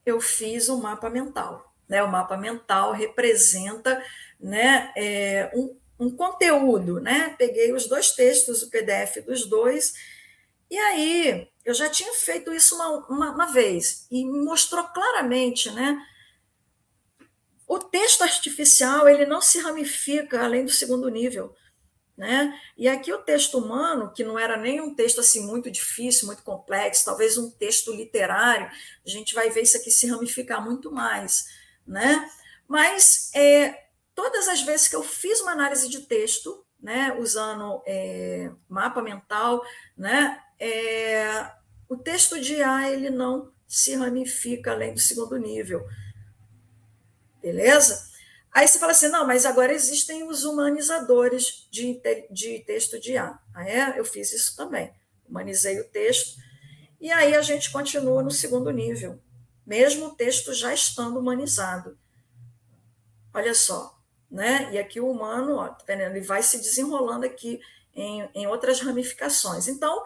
eu fiz um mapa mental. Né? O mapa mental representa, né, um conteúdo. Né? Peguei os dois textos, o PDF dos dois, e aí eu já tinha feito isso uma vez, e mostrou claramente, né? O texto artificial ele não se ramifica além do segundo nível, né? E aqui o texto humano, que não era nem um texto assim muito difícil, muito complexo, talvez um texto literário, a gente vai ver isso aqui se ramificar muito mais, né? Mas todas as vezes que eu fiz uma análise de texto, né, usando mapa mental, né, o texto de IA ele não se ramifica além do segundo nível. Beleza? Aí você fala assim, não, mas agora existem os humanizadores de texto de IA. Eu fiz isso também. Humanizei o texto. E aí a gente continua no segundo nível, mesmo o texto já estando humanizado. Olha só. Né? E aqui o humano, ó, tá vendo? Ele vai se desenrolando aqui em outras ramificações. Então,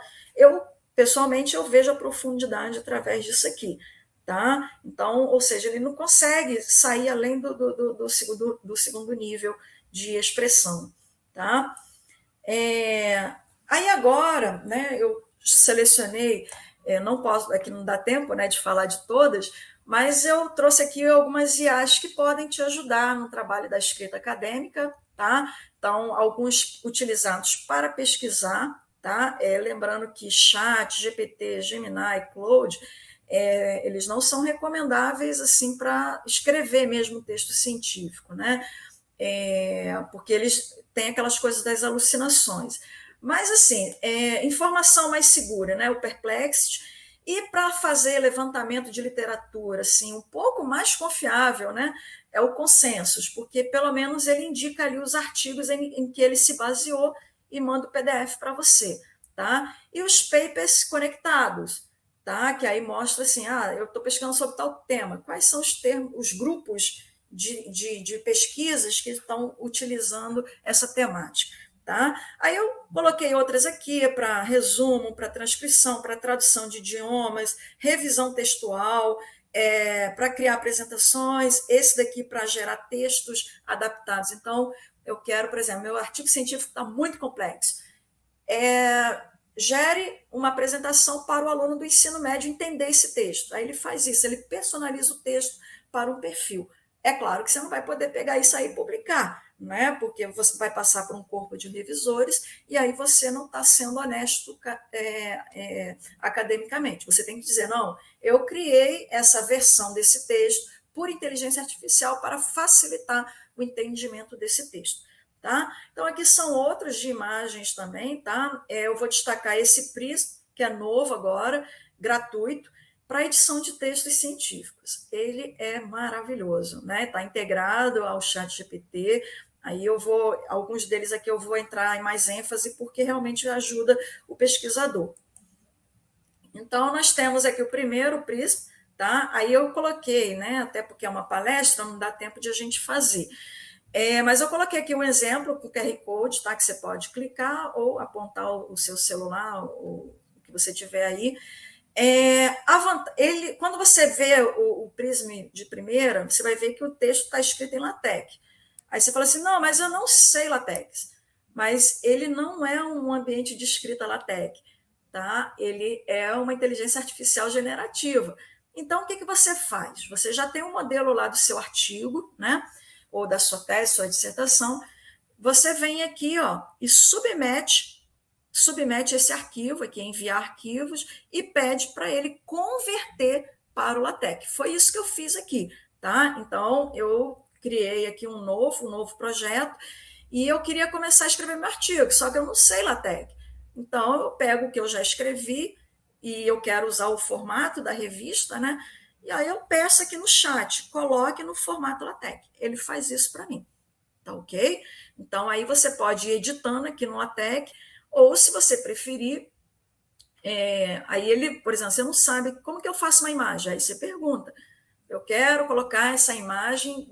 pessoalmente, eu vejo a profundidade através disso aqui. Tá? Então, ou seja, ele não consegue sair além do segundo nível de expressão. Tá? Aí agora, né, eu selecionei, não posso, aqui não dá tempo, né, de falar de todas, mas eu trouxe aqui algumas IAs que podem te ajudar no trabalho da escrita acadêmica, tá? Então, alguns utilizados para pesquisar, tá? Lembrando que Chat, GPT, Gemini, Claude, eles não são recomendáveis assim para escrever mesmo texto científico, né? Porque eles têm aquelas coisas das alucinações. Mas, assim, informação mais segura, né? O Perplexity. E para fazer levantamento de literatura, assim, um pouco mais confiável, né? É o Consensus, porque pelo menos ele indica ali os artigos em que ele se baseou e manda o PDF para você, tá? E os papers conectados, tá? Que aí mostra assim, eu estou pesquisando sobre tal tema, quais são os termos, os grupos de pesquisas que estão utilizando essa temática. Tá? Aí eu coloquei outras aqui para resumo, para transcrição, para tradução de idiomas, revisão textual, para criar apresentações, esse daqui para gerar textos adaptados. Então, eu quero, por exemplo, meu artigo científico está muito complexo. Gere uma apresentação para o aluno do ensino médio entender esse texto. Aí ele faz isso, ele personaliza o texto para um perfil. É claro que você não vai poder pegar isso aí e publicar, né? Porque você vai passar por um corpo de revisores e aí você não está sendo honesto academicamente. Você tem que dizer, não, eu criei essa versão desse texto por inteligência artificial para facilitar o entendimento desse texto. Tá? Então, aqui são outros de imagens também. Tá? Eu vou destacar esse Prism, que é novo agora, gratuito, para edição de textos científicos. Ele é maravilhoso, né? Está integrado ao ChatGPT. Aí alguns deles aqui eu vou entrar em mais ênfase, porque realmente ajuda o pesquisador. Então, nós temos aqui o primeiro Prism, tá? Aí eu coloquei, né? Até porque é uma palestra, não dá tempo de a gente fazer. Mas eu coloquei aqui um exemplo com QR Code, tá? Que você pode clicar ou apontar o seu celular, ou o que você tiver aí. Quando você vê o Prism de primeira, você vai ver que o texto está escrito em LaTeX. Aí você fala assim, não, mas eu não sei LaTeX. Mas ele não é um ambiente de escrita LaTeX. Tá? Ele é uma inteligência artificial generativa. Então, o que você faz? Você já tem um modelo lá do seu artigo, né? Ou da sua tese, sua dissertação, você vem aqui e submete esse arquivo, aqui enviar arquivos, e pede para ele converter para o LaTeX. Foi isso que eu fiz aqui. Tá? Então, eu criei aqui um novo projeto, e eu queria começar a escrever meu artigo, só que eu não sei LaTeX. Então, eu pego o que eu já escrevi, e eu quero usar o formato da revista, né? E aí eu peço aqui no chat, coloque no formato LaTeX. Ele faz isso para mim, tá ok? Então, aí você pode ir editando aqui no LaTeX, ou se você preferir, aí ele, por exemplo, você não sabe como que eu faço uma imagem, aí você pergunta, eu quero colocar essa imagem,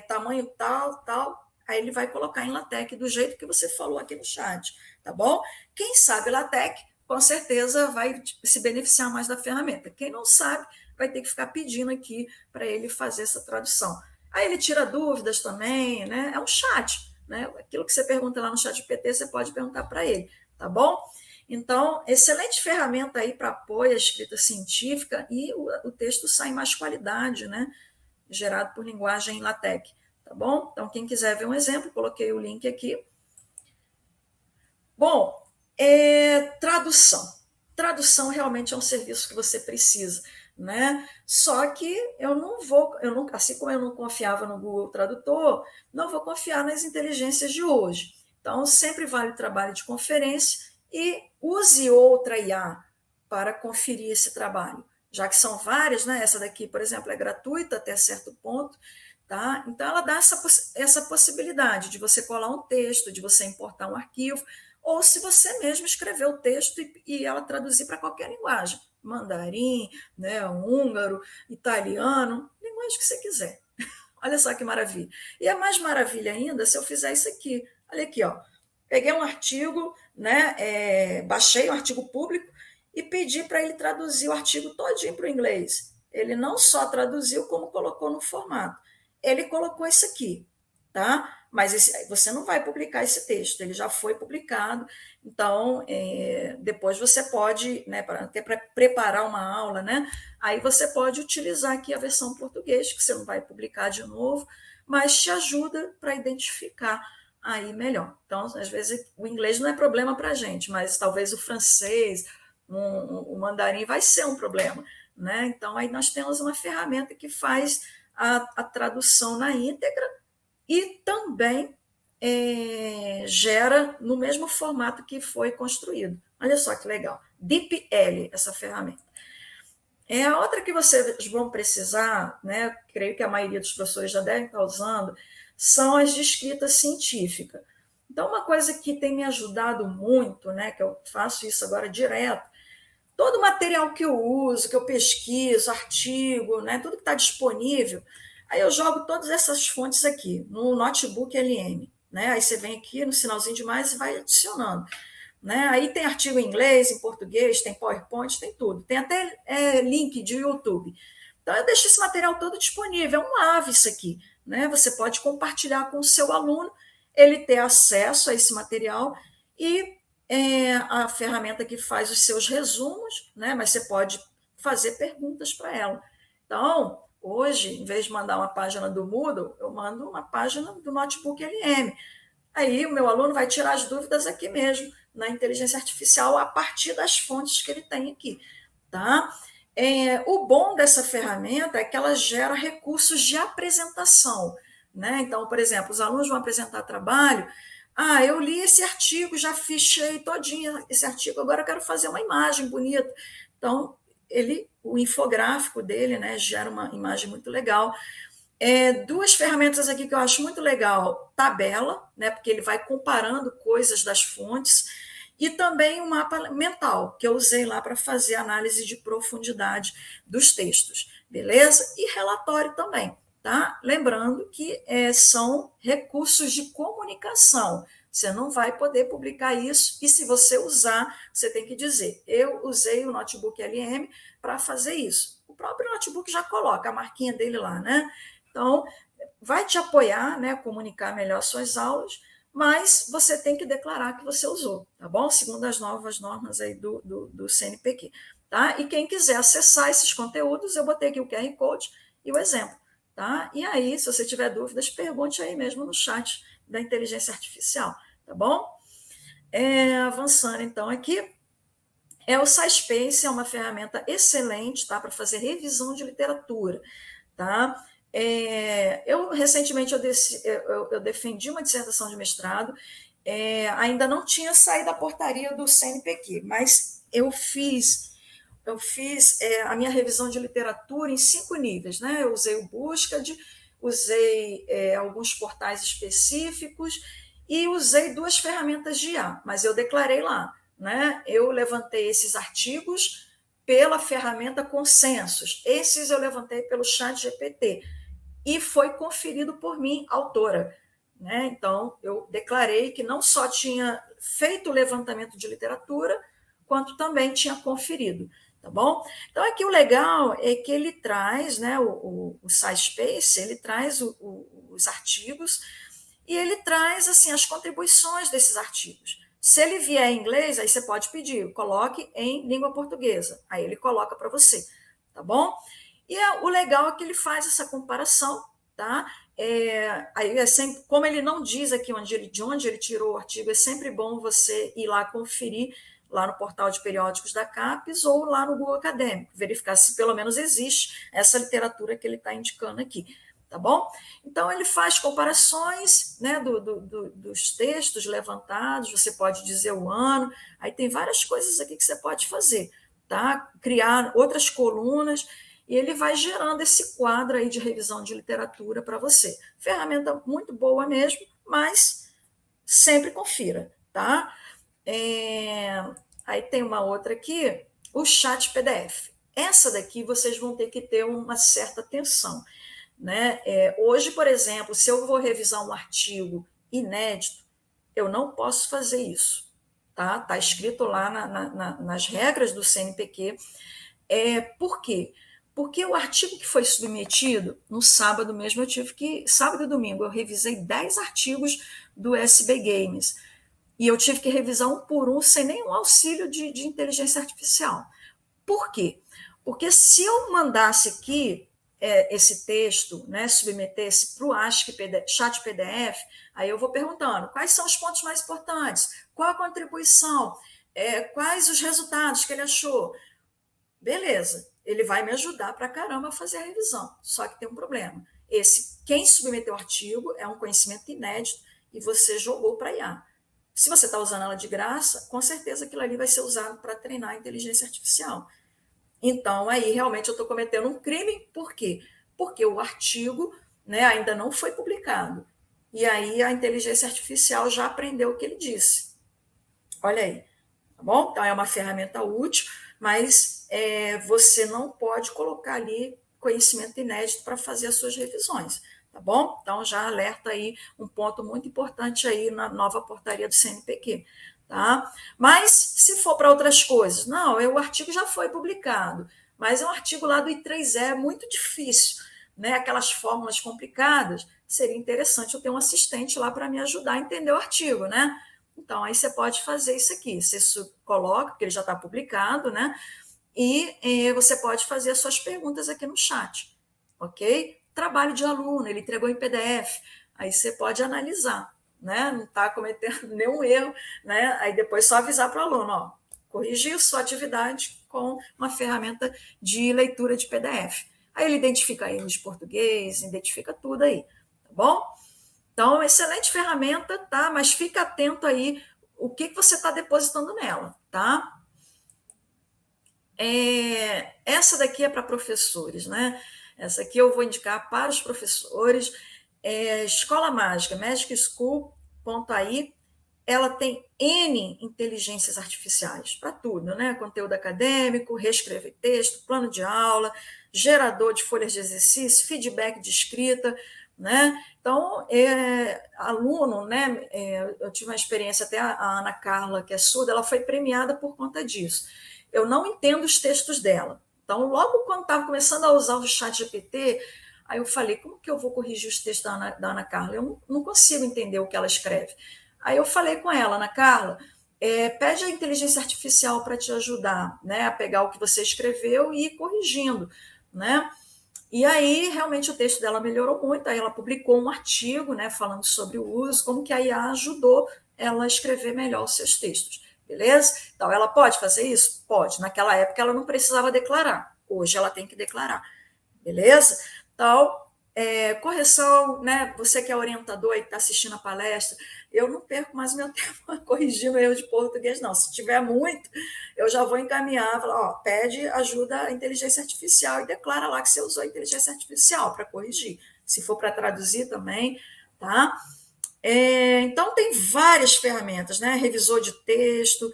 tamanho tal, aí ele vai colocar em LaTeX do jeito que você falou aqui no chat, tá bom? Quem sabe LaTeX, com certeza vai se beneficiar mais da ferramenta. Quem não sabe, vai ter que ficar pedindo aqui para ele fazer essa tradução. Aí ele tira dúvidas também, né? É um chat, né? Aquilo que você pergunta lá no chat GPT, você pode perguntar para ele, tá bom? Então, excelente ferramenta aí para apoio à escrita científica, e o texto sai em mais qualidade, né? Gerado por linguagem LaTeX, tá bom? Então, quem quiser ver um exemplo, coloquei o link aqui. Bom, tradução. Tradução realmente é um serviço que você precisa, né? Só que assim como eu não confiava no Google Tradutor, não vou confiar nas inteligências de hoje. Então, sempre vale o trabalho de conferência e use outra IA para conferir esse trabalho, já que são várias, né? Essa daqui, por exemplo, é gratuita até certo ponto, tá? Então, ela dá essa possibilidade de você colar um texto, de você importar um arquivo, ou se você mesmo escrever o texto e ela traduzir para qualquer linguagem, mandarim, né, húngaro, italiano, linguagem que você quiser. Olha só que maravilha. E é mais maravilha ainda se eu fizer isso aqui. Olha aqui, peguei um artigo, né, baixei um artigo público e pedi para ele traduzir o artigo todinho para o inglês. Ele não só traduziu, como colocou no formato. Ele colocou isso aqui, tá? Mas você não vai publicar esse texto, ele já foi publicado, então depois você pode, né, até para preparar uma aula, né, aí você pode utilizar aqui a versão português, que você não vai publicar de novo, mas te ajuda para identificar aí melhor. Então, às vezes, o inglês não é problema para a gente, mas talvez o francês, o mandarim vai ser um problema, né? Então, aí nós temos uma ferramenta que faz a tradução na íntegra e também gera no mesmo formato que foi construído. Olha só que legal. DeepL, essa ferramenta. A outra que vocês vão precisar, né, creio que a maioria dos professores já devem estar usando, são as de escrita científica. Então, uma coisa que tem me ajudado muito, né, que eu faço isso agora direto, todo o material que eu uso, que eu pesquiso, artigo, né, tudo que está disponível, aí eu jogo todas essas fontes aqui, no Notebook LM. Né? Aí você vem aqui no sinalzinho de mais e vai adicionando. Né? Aí tem artigo em inglês, em português, tem PowerPoint, tem tudo. Tem até link de YouTube. Então, eu deixo esse material todo disponível. É um AVE isso aqui. Né? Você pode compartilhar com o seu aluno, ele ter acesso a esse material e a ferramenta que faz os seus resumos, né? Mas você pode fazer perguntas para ela. Então, hoje, em vez de mandar uma página do Moodle, eu mando uma página do Notebook LM. Aí o meu aluno vai tirar as dúvidas aqui mesmo, na inteligência artificial, a partir das fontes que ele tem aqui. Tá? O bom dessa ferramenta é que ela gera recursos de apresentação. Né? Então, por exemplo, os alunos vão apresentar trabalho. Eu li esse artigo, já fichei todinho esse artigo, agora eu quero fazer uma imagem bonita. Então, o infográfico dele, né, gera uma imagem muito legal. Duas ferramentas aqui que eu acho muito legal, tabela, né, porque ele vai comparando coisas das fontes, e também um mapa mental, que eu usei lá para fazer análise de profundidade dos textos, beleza? E relatório também, tá? Lembrando que são recursos de comunicação, você não vai poder publicar isso, e se você usar, você tem que dizer, eu usei o Notebook LM para fazer isso. O próprio notebook já coloca a marquinha dele lá, né? Então, vai te apoiar, né, comunicar melhor suas aulas, mas você tem que declarar que você usou, tá bom? Segundo as novas normas aí do CNPq, tá? E quem quiser acessar esses conteúdos, eu botei aqui o QR Code e o exemplo, tá? E aí, se você tiver dúvidas, pergunte aí mesmo no chat da inteligência artificial, tá bom? Avançando então aqui, o SciSpace é uma ferramenta excelente, tá? Para fazer revisão de literatura, tá? Recentemente eu defendi uma dissertação de mestrado, ainda não tinha saído a portaria do CNPq, mas eu fiz a minha revisão de literatura em 5 níveis, né? Eu usei o Buscad, usei alguns portais específicos e usei 2 ferramentas de IA, mas eu declarei lá, né? Eu levantei esses artigos pela ferramenta Consensus, esses eu levantei pelo ChatGPT, e foi conferido por mim, autora. Né? Então, eu declarei que não só tinha feito o levantamento de literatura, quanto também tinha conferido. Tá bom? Então, aqui o legal é que ele traz, né, o SciSpace, ele traz os artigos e ele traz assim, as contribuições desses artigos. Se ele vier em inglês, aí você pode pedir, coloque em língua portuguesa. Aí ele coloca para você. Tá bom? E o legal é que ele faz essa comparação, tá? Aí sempre, como ele não diz aqui de onde ele tirou o artigo, é sempre bom você ir lá conferir lá no portal de periódicos da CAPES ou lá no Google Acadêmico, verificar se pelo menos existe essa literatura que ele está indicando aqui, tá bom? Então, ele faz comparações, né, dos textos levantados, você pode dizer o ano, aí tem várias coisas aqui que você pode fazer, tá? Criar outras colunas, e ele vai gerando esse quadro aí de revisão de literatura para você. Ferramenta muito boa mesmo, mas sempre confira, tá? Aí tem uma outra aqui, o chat PDF. Essa daqui vocês vão ter que ter uma certa atenção. Né? Hoje, por exemplo, se eu vou revisar um artigo inédito, eu não posso fazer isso. Tá escrito lá nas regras do CNPq. Por quê? Porque o artigo que foi submetido, no sábado mesmo, sábado e domingo, eu revisei 10 artigos do SB Games. E eu tive que revisar um por um, sem nenhum auxílio de inteligência artificial. Por quê? Porque se eu mandasse aqui esse texto, né, submeter para o chat PDF, aí eu vou perguntando quais são os pontos mais importantes, qual a contribuição, quais os resultados que ele achou. Beleza, ele vai me ajudar para caramba a fazer a revisão. Só que tem um problema. Quem submeteu o artigo é um conhecimento inédito e você jogou para a IA. Se você está usando ela de graça, com certeza aquilo ali vai ser usado para treinar a inteligência artificial. Então, aí realmente eu estou cometendo um crime. Por quê? Porque o artigo, né, ainda não foi publicado. E aí a inteligência artificial já aprendeu o que ele disse. Olha aí, tá bom? Então, é uma ferramenta útil, mas você não pode colocar ali conhecimento inédito para fazer as suas revisões, tá bom? Então, já alerta aí um ponto muito importante aí na nova portaria do CNPq, tá? Mas, se for para outras coisas, não, o artigo já foi publicado, mas é um artigo lá do I3E, muito difícil, né? Aquelas fórmulas complicadas, seria interessante eu ter um assistente lá para me ajudar a entender o artigo, né? Então, aí você pode fazer isso aqui. Você coloca, porque ele já está publicado, né? E você pode fazer as suas perguntas aqui no chat, ok? Trabalho de aluno, ele entregou em PDF. Aí você pode analisar, né? Não está cometendo nenhum erro, né? Aí depois só avisar para o aluno, ó, corrigiu sua atividade com uma ferramenta de leitura de PDF. Aí ele identifica erros de português, identifica tudo aí, tá bom? Então, excelente ferramenta, tá? Mas fica atento aí o que você está depositando nela, tá? Essa daqui é para professores, né? Essa aqui eu vou indicar para os professores. Escola Mágica, magicschool.ai, ela tem N inteligências artificiais para tudo, né? Conteúdo acadêmico, reescrever texto, plano de aula, gerador de folhas de exercício, feedback de escrita, né? Então, aluno, né? Eu tive uma experiência, até a Ana Carla, que é surda, ela foi premiada por conta disso. Eu não entendo os textos dela. Então, logo quando estava começando a usar o chat GPT, aí eu falei, como que eu vou corrigir os textos da Ana Carla? Eu não consigo entender o que ela escreve. Aí eu falei com ela, Ana Carla, pede a inteligência artificial para te ajudar, né, a pegar o que você escreveu e ir corrigindo, né? E aí, realmente, o texto dela melhorou muito. Aí ela publicou um artigo, né, falando sobre o uso, como que a IA ajudou ela a escrever melhor os seus textos. Beleza? Então, ela pode fazer isso? Pode. Naquela época, ela não precisava declarar. Hoje, ela tem que declarar. Beleza? Então, correção, né? Você que é orientador e está assistindo a palestra, eu não perco mais meu tempo corrigindo erro de português, não. Se tiver muito, eu já vou encaminhar, falar, ó, pede ajuda à inteligência artificial e declara lá que você usou a inteligência artificial para corrigir. Se for para traduzir também, tá? Então, tem várias ferramentas, né? Revisor de texto,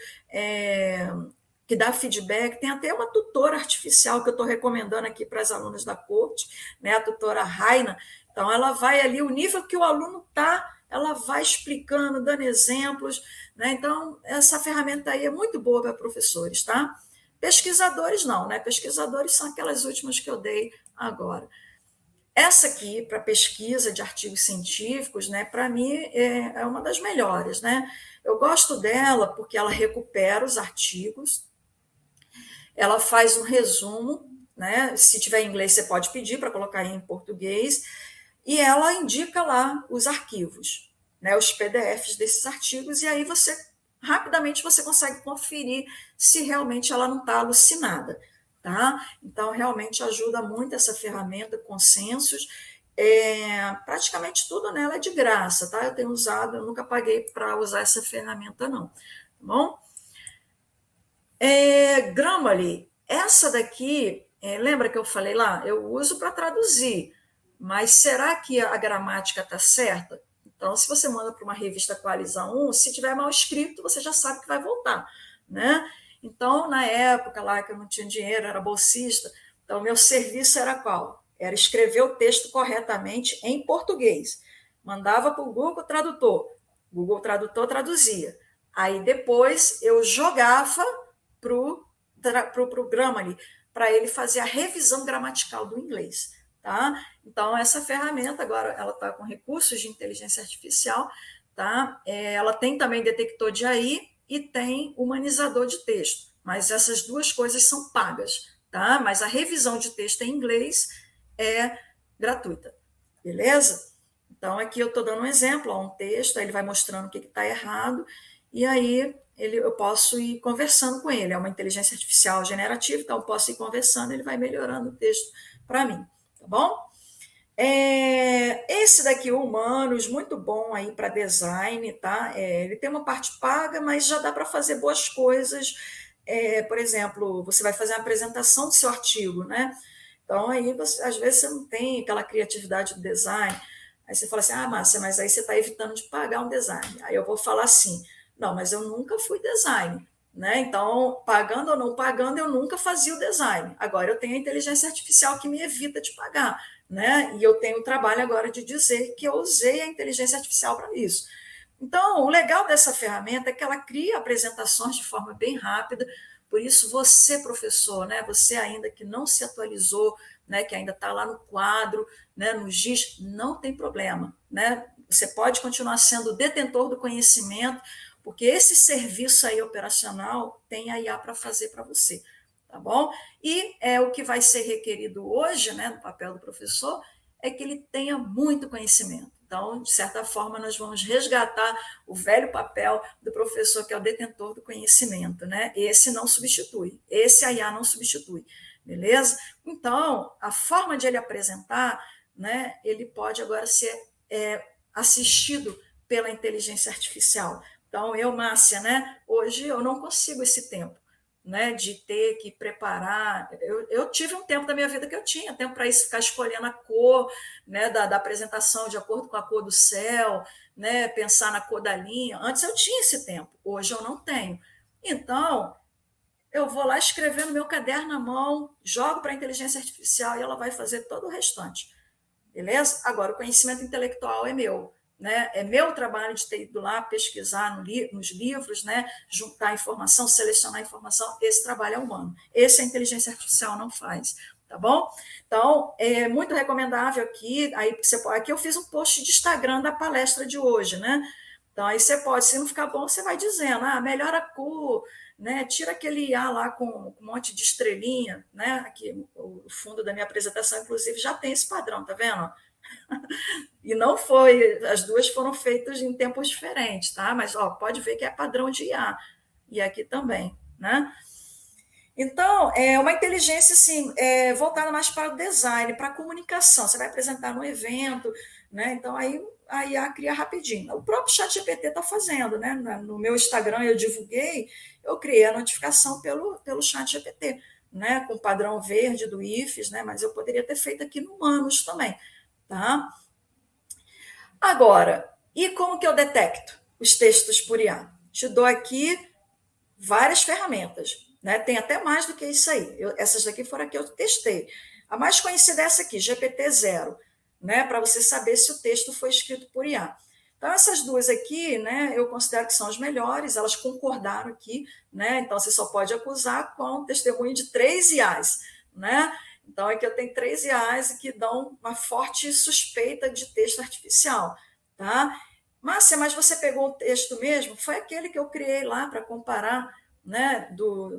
que dá feedback, tem até uma tutora artificial que eu estou recomendando aqui para as alunas da corte, né? A tutora Raina. Então, ela vai ali, o nível que o aluno está, ela vai explicando, dando exemplos, né? Então, essa ferramenta aí é muito boa para professores, tá? Pesquisadores não, né? Pesquisadores são aquelas últimas que eu dei agora. Essa aqui, para pesquisa de artigos científicos, né, para mim é uma das melhores, né? Eu gosto dela porque ela recupera os artigos, ela faz um resumo, né? Se tiver em inglês, você pode pedir para colocar em português, e ela indica lá os arquivos, né, os PDFs desses artigos, e aí rapidamente você consegue conferir se realmente ela não está alucinada. Tá? Então, realmente ajuda muito essa ferramenta, Consensus. Praticamente tudo nela é de graça, tá? Eu tenho usado, eu nunca paguei para usar essa ferramenta, não. Tá bom? Grammarly, essa daqui, lembra que eu falei lá? Eu uso para traduzir, mas será que a gramática está certa? Então, se você manda para uma revista Qualiza 1, se tiver mal escrito, você já sabe que vai voltar, né? Então, na época lá que eu não tinha dinheiro, era bolsista, então meu serviço era qual? Era escrever o texto corretamente em português. Mandava para o Google Tradutor. Google Tradutor traduzia. Aí depois eu jogava para o Grammarly, para ele fazer a revisão gramatical do inglês. Tá? Então, essa ferramenta agora ela está com recursos de inteligência artificial. Tá? Ela tem também detector de AI, e tem humanizador de texto, mas essas duas coisas são pagas, tá? Mas a revisão de texto em inglês é gratuita, beleza? Então, aqui eu estou dando um exemplo, um texto, aí ele vai mostrando o que está errado, e aí eu posso ir conversando com ele. É uma inteligência artificial generativa, então eu posso ir conversando, ele vai melhorando o texto para mim, tá bom? Esse daqui, o Humanos, muito bom aí para design, tá? Ele tem uma parte paga, mas já dá para fazer boas coisas. Por exemplo, você vai fazer uma apresentação do seu artigo, né? Então, aí, às vezes, você não tem aquela criatividade do design. Aí você fala assim, Márcia, mas aí você está evitando de pagar um design. Aí eu vou falar assim, não, mas eu nunca fui design, né? Então, pagando ou não pagando, eu nunca fazia o design. Agora, eu tenho a inteligência artificial que me evita de pagar, né? E eu tenho o trabalho agora de dizer que eu usei a inteligência artificial para isso. Então, o legal dessa ferramenta é que ela cria apresentações de forma bem rápida. Por isso, você, professor, né, você ainda que não se atualizou, né, que ainda está lá no quadro, né, no GIS, não tem problema. Né? Você pode continuar sendo detentor do conhecimento, porque esse serviço aí operacional tem a IA para fazer para você. Tá bom? E o que vai ser requerido hoje, né, no papel do professor, é que ele tenha muito conhecimento. Então, de certa forma, nós vamos resgatar o velho papel do professor, que é o detentor do conhecimento, né? Esse não substitui, esse a IA não substitui, beleza? Então, a forma de ele apresentar, né, ele pode agora ser assistido pela inteligência artificial. Então, Márcia, né, hoje eu não consigo esse tempo, né, de ter que preparar. Eu tive um tempo da minha vida que eu tinha tempo para isso, ficar escolhendo a cor, né, da apresentação de acordo com a cor do céu, né, pensar na cor da linha. Antes eu tinha esse tempo, hoje eu não tenho. Então, eu vou lá escrever no meu caderno à mão, jogo para a inteligência artificial e ela vai fazer todo o restante. Beleza? Agora, o conhecimento intelectual é meu. Né? É meu trabalho de ter ido lá pesquisar nos livros, né? Juntar informação, selecionar informação. Esse trabalho é humano. Esse a inteligência artificial não faz. Tá bom? Então, é muito recomendável aqui. Aqui eu fiz um post de Instagram da palestra de hoje, né? Então, aí você pode, se não ficar bom, você vai dizendo, melhora a cor, né? Tira aquele IA lá com um monte de estrelinha, né? Aqui, o fundo da minha apresentação, inclusive, já tem esse padrão, tá vendo? E não foi, as duas foram feitas em tempos diferentes, tá? Mas pode ver que é padrão de IA. E aqui também, né? Então, é uma inteligência assim, voltada mais para o design, para a comunicação. Você vai apresentar no evento, né? Então aí a IA cria rapidinho. O próprio ChatGPT está fazendo, né? No meu Instagram eu divulguei, eu criei a notificação pelo ChatGPT, né? Com o padrão verde do IFES, né? Mas eu poderia ter feito aqui no Humanos também, tá? Agora, e como que eu detecto os textos por IA? Te dou aqui várias ferramentas, né? Tem até mais do que isso aí. Essas daqui foram a que eu testei. A mais conhecida é essa aqui, GPT-0, né? Para você saber se o texto foi escrito por IA. Então, essas duas aqui, né, eu considero que são as melhores, elas concordaram aqui, né? Então, você só pode acusar com testemunho de 3 IAs, né? Então, aqui eu tenho 3 IAs que dão uma forte suspeita de texto artificial, tá? Márcia, mas você pegou o texto mesmo? Foi aquele que eu criei lá para comparar, né?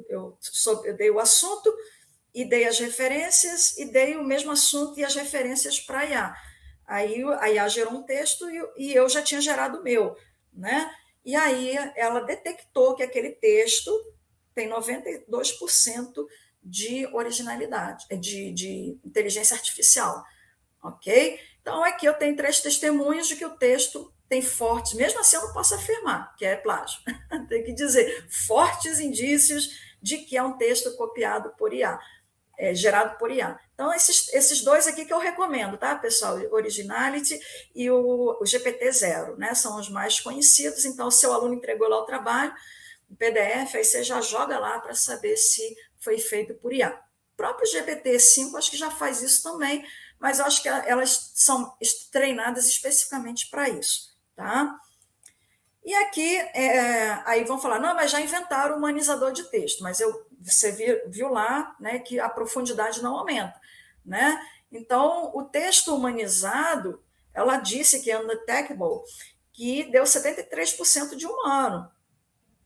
Eu dei o assunto e dei as referências e dei o mesmo assunto e as referências para a IA. Aí a IA gerou um texto e eu já tinha gerado o meu, né? E aí ela detectou que aquele texto tem 92% de originalidade, de inteligência artificial, ok? Então, aqui eu tenho 3 testemunhos de que o texto tem fortes, mesmo assim eu não posso afirmar que é plágio, tem que dizer fortes indícios de que é um texto copiado por IA, gerado por IA. Então, esses 2 aqui que eu recomendo, tá, pessoal? O Originality e o GPT-0, né? São os mais conhecidos, então, o seu aluno entregou lá o trabalho, o PDF, aí você já joga lá para saber se foi feito por IA. O próprio GPT-5 acho que já faz isso também, mas eu acho que elas são treinadas especificamente para isso, tá? E aqui, aí vão falar, não, mas já inventaram o humanizador de texto, mas você viu lá, né, que a profundidade não aumenta, né? Então, o texto humanizado, ela disse que é undetectable, que deu 73% de humano,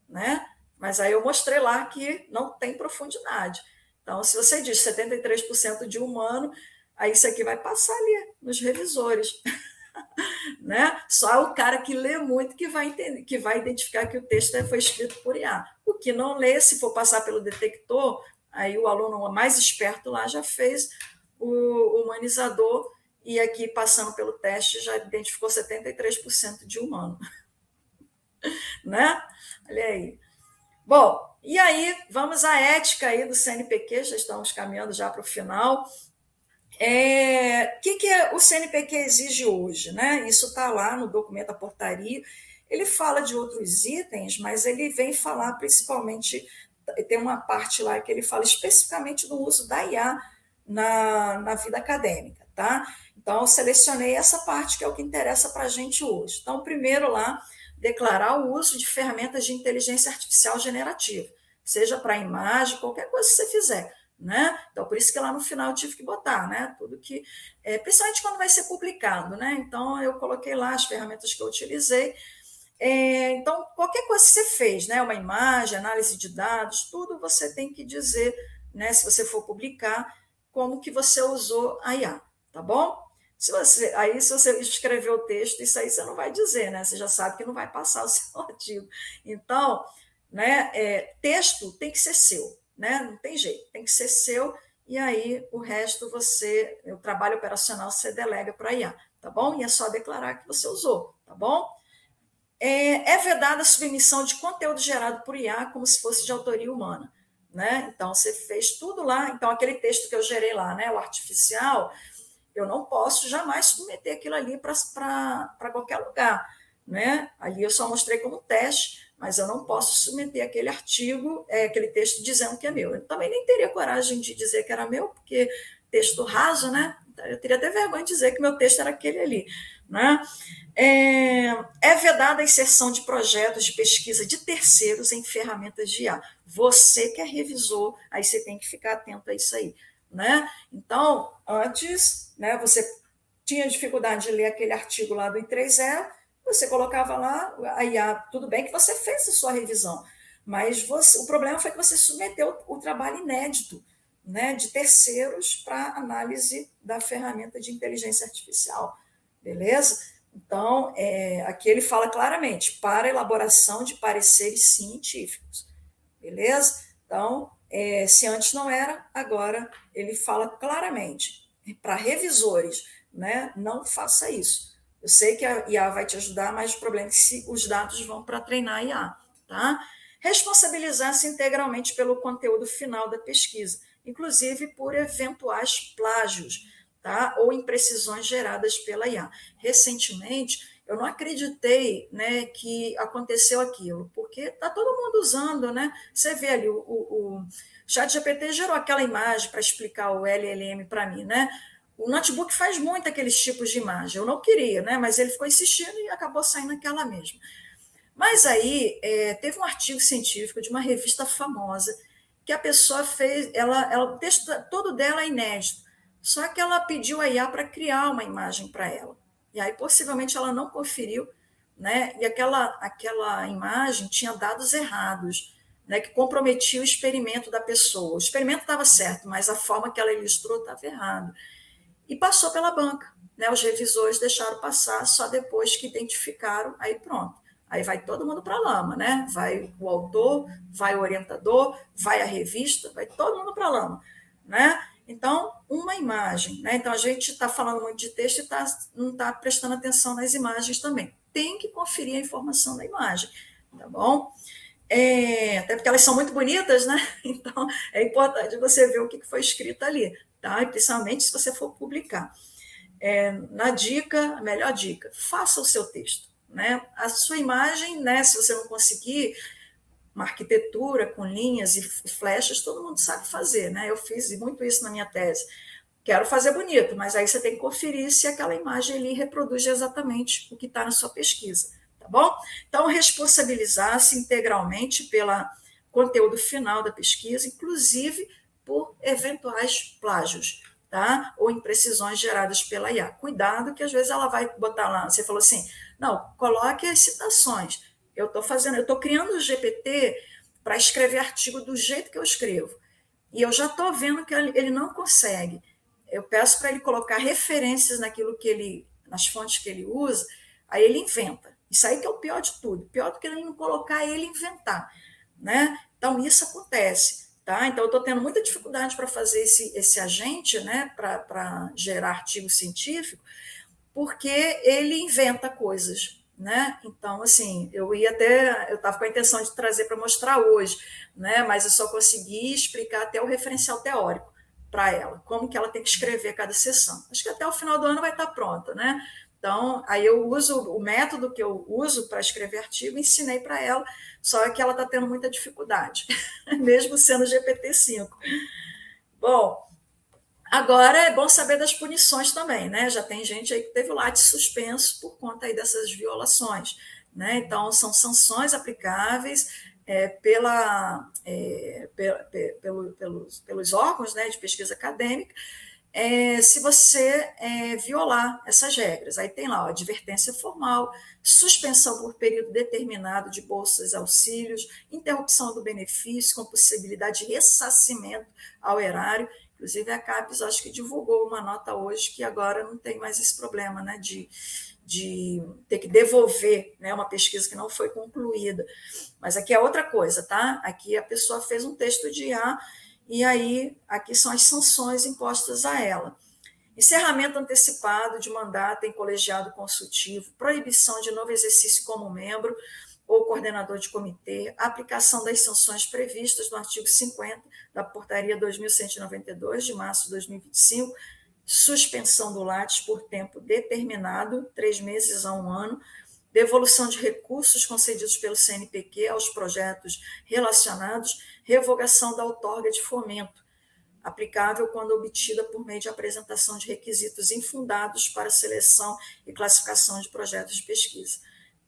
né? Mas aí eu mostrei lá que não tem profundidade. Então, se você diz 73% de humano, aí isso aqui vai passar ali nos revisores. Né? Só o cara que lê muito que vai entender, que vai identificar que o texto foi escrito por IA. O que não lê, se for passar pelo detector, aí o aluno mais esperto lá já fez o humanizador e aqui, passando pelo teste, já identificou 73% de humano. Né? Olha aí. Bom, e aí, vamos à ética aí do CNPq, já estamos caminhando já para o final. O que o CNPq exige hoje? Né? Isso está lá no documento da portaria. Ele fala de outros itens, mas ele vem falar principalmente, tem uma parte lá que ele fala especificamente do uso da IA na vida acadêmica. Tá? Então, eu selecionei essa parte que é o que interessa para a gente hoje. Então, primeiro lá, declarar o uso de ferramentas de inteligência artificial generativa, seja para imagem, qualquer coisa que você fizer. Né? Então, por isso que lá no final eu tive que botar, né? Tudo que, principalmente quando vai ser publicado, né? Então, eu coloquei lá as ferramentas que eu utilizei. Então, qualquer coisa que você fez, né? Uma imagem, análise de dados, tudo você tem que dizer, né? Se você for publicar, como que você usou a IA, tá bom? Se você escrever o texto, isso aí você não vai dizer, né? Você já sabe que não vai passar o seu artigo. Então, né? Texto tem que ser seu. Né? Não tem jeito, tem que ser seu, e aí o resto o trabalho operacional você delega para a IA, tá bom? E é só declarar que você usou, tá bom? É vedada a submissão de conteúdo gerado por IA como se fosse de autoria humana, né? Então, você fez tudo lá, então aquele texto que eu gerei lá, né, o artificial, eu não posso jamais submeter aquilo ali para qualquer lugar, né? Ali eu só mostrei como teste, mas eu não posso submeter aquele artigo, aquele texto dizendo que é meu. Eu também nem teria coragem de dizer que era meu, porque texto raso, né? Eu teria até vergonha de dizer que meu texto era aquele ali. Né? É vedada a inserção de projetos de pesquisa de terceiros em ferramentas de IA. Você que é revisor, aí você tem que ficar atento a isso aí. Né? Então, antes, né, você tinha dificuldade de ler aquele artigo lá do I3E, você colocava lá a IA, tudo bem que você fez a sua revisão, mas o problema foi que você submeteu o trabalho inédito, né, de terceiros para análise da ferramenta de inteligência artificial, beleza? Então, aqui ele fala claramente, para elaboração de pareceres científicos, beleza? Então, se antes não era, agora ele fala claramente, para revisores, né, não faça isso. Eu sei que a IA vai te ajudar, mas o problema é que os dados vão para treinar a IA. Tá? Responsabilizar-se integralmente pelo conteúdo final da pesquisa, inclusive por eventuais plágios, tá? Ou imprecisões geradas pela IA. Recentemente, eu não acreditei, né, que aconteceu aquilo, porque está todo mundo usando, né? Você vê ali, o ChatGPT gerou aquela imagem para explicar o LLM para mim, né? O notebook faz muito aqueles tipos de imagem. Eu não queria, né? Mas ele ficou insistindo e acabou saindo aquela mesma. Mas aí teve um artigo científico de uma revista famosa que a pessoa fez, o texto todo dela é inédito, só que ela pediu a IA para criar uma imagem para ela. E aí possivelmente ela não conferiu, né? E aquela imagem tinha dados errados, né? Que comprometia o experimento da pessoa. O experimento estava certo, mas a forma que ela ilustrou estava errada. E passou pela banca, né? Os revisores deixaram passar só depois que identificaram, aí pronto. Aí vai todo mundo para a lama, né? Vai o autor, vai o orientador, vai a revista, vai todo mundo para a lama, né? Então, uma imagem, né? Então, a gente está falando muito de texto e não está prestando atenção nas imagens também. Tem que conferir a informação da imagem, tá bom? Até porque elas são muito bonitas, né? Então, é importante você ver o que foi escrito ali, tá? E principalmente se você for publicar. Na dica, a melhor dica, faça o seu texto, né? A sua imagem, né? Se você não conseguir uma arquitetura com linhas e flechas, todo mundo sabe fazer, né? Eu fiz muito isso na minha tese. Quero fazer bonito, mas aí você tem que conferir se aquela imagem ali reproduz exatamente o que está na sua pesquisa, tá bom? Então, responsabilizar-se integralmente pelo conteúdo final da pesquisa, inclusive por eventuais plágios, tá? Ou imprecisões geradas pela IA. Cuidado que às vezes ela vai botar lá, você falou assim, não, coloque as citações. Eu estou criando o GPT para escrever artigo do jeito que eu escrevo. E eu já estou vendo que ele não consegue eu peço para ele colocar referências nas fontes que ele usa, aí ele inventa. Isso aí que é o pior de tudo. Pior do que ele não colocar, é ele inventar, né? Então, isso acontece, tá? Então, eu estou tendo muita dificuldade para fazer esse agente, né, para gerar artigo científico, porque ele inventa coisas, né? Então, assim, eu estava com a intenção de trazer para mostrar hoje, né? Mas eu só consegui explicar até o referencial teórico para ela, como que ela tem que escrever cada sessão. Acho que até o final do ano vai estar pronta, né? Então, aí eu uso o método que eu uso para escrever artigo, ensinei para ela, só que ela está tendo muita dificuldade, mesmo sendo GPT-5. Bom, agora é bom saber das punições também, né? Já tem gente aí que teve o Lattes suspenso por conta aí dessas violações, né? Então, são sanções aplicáveis pelos órgãos, né, de pesquisa acadêmica, se você violar essas regras. Aí tem lá, ó, advertência formal, suspensão por período determinado de bolsas, auxílios, interrupção do benefício com possibilidade de ressarcimento ao erário. Inclusive, a CAPES, acho que divulgou uma nota hoje que agora não tem mais esse problema, né, de ter que devolver, né, uma pesquisa que não foi concluída. Mas aqui é outra coisa, tá? Aqui a pessoa fez um texto de IA, e aí aqui são as sanções impostas a ela. Encerramento antecipado de mandato em colegiado consultivo, proibição de novo exercício como membro ou coordenador de comitê, aplicação das sanções previstas no artigo 50 da Portaria 2192, de março de 2025, suspensão do Lattes por tempo determinado, 3 meses a 1 ano, devolução de recursos concedidos pelo CNPq aos projetos relacionados, revogação da outorga de fomento, aplicável quando obtida por meio de apresentação de requisitos infundados para seleção e classificação de projetos de pesquisa.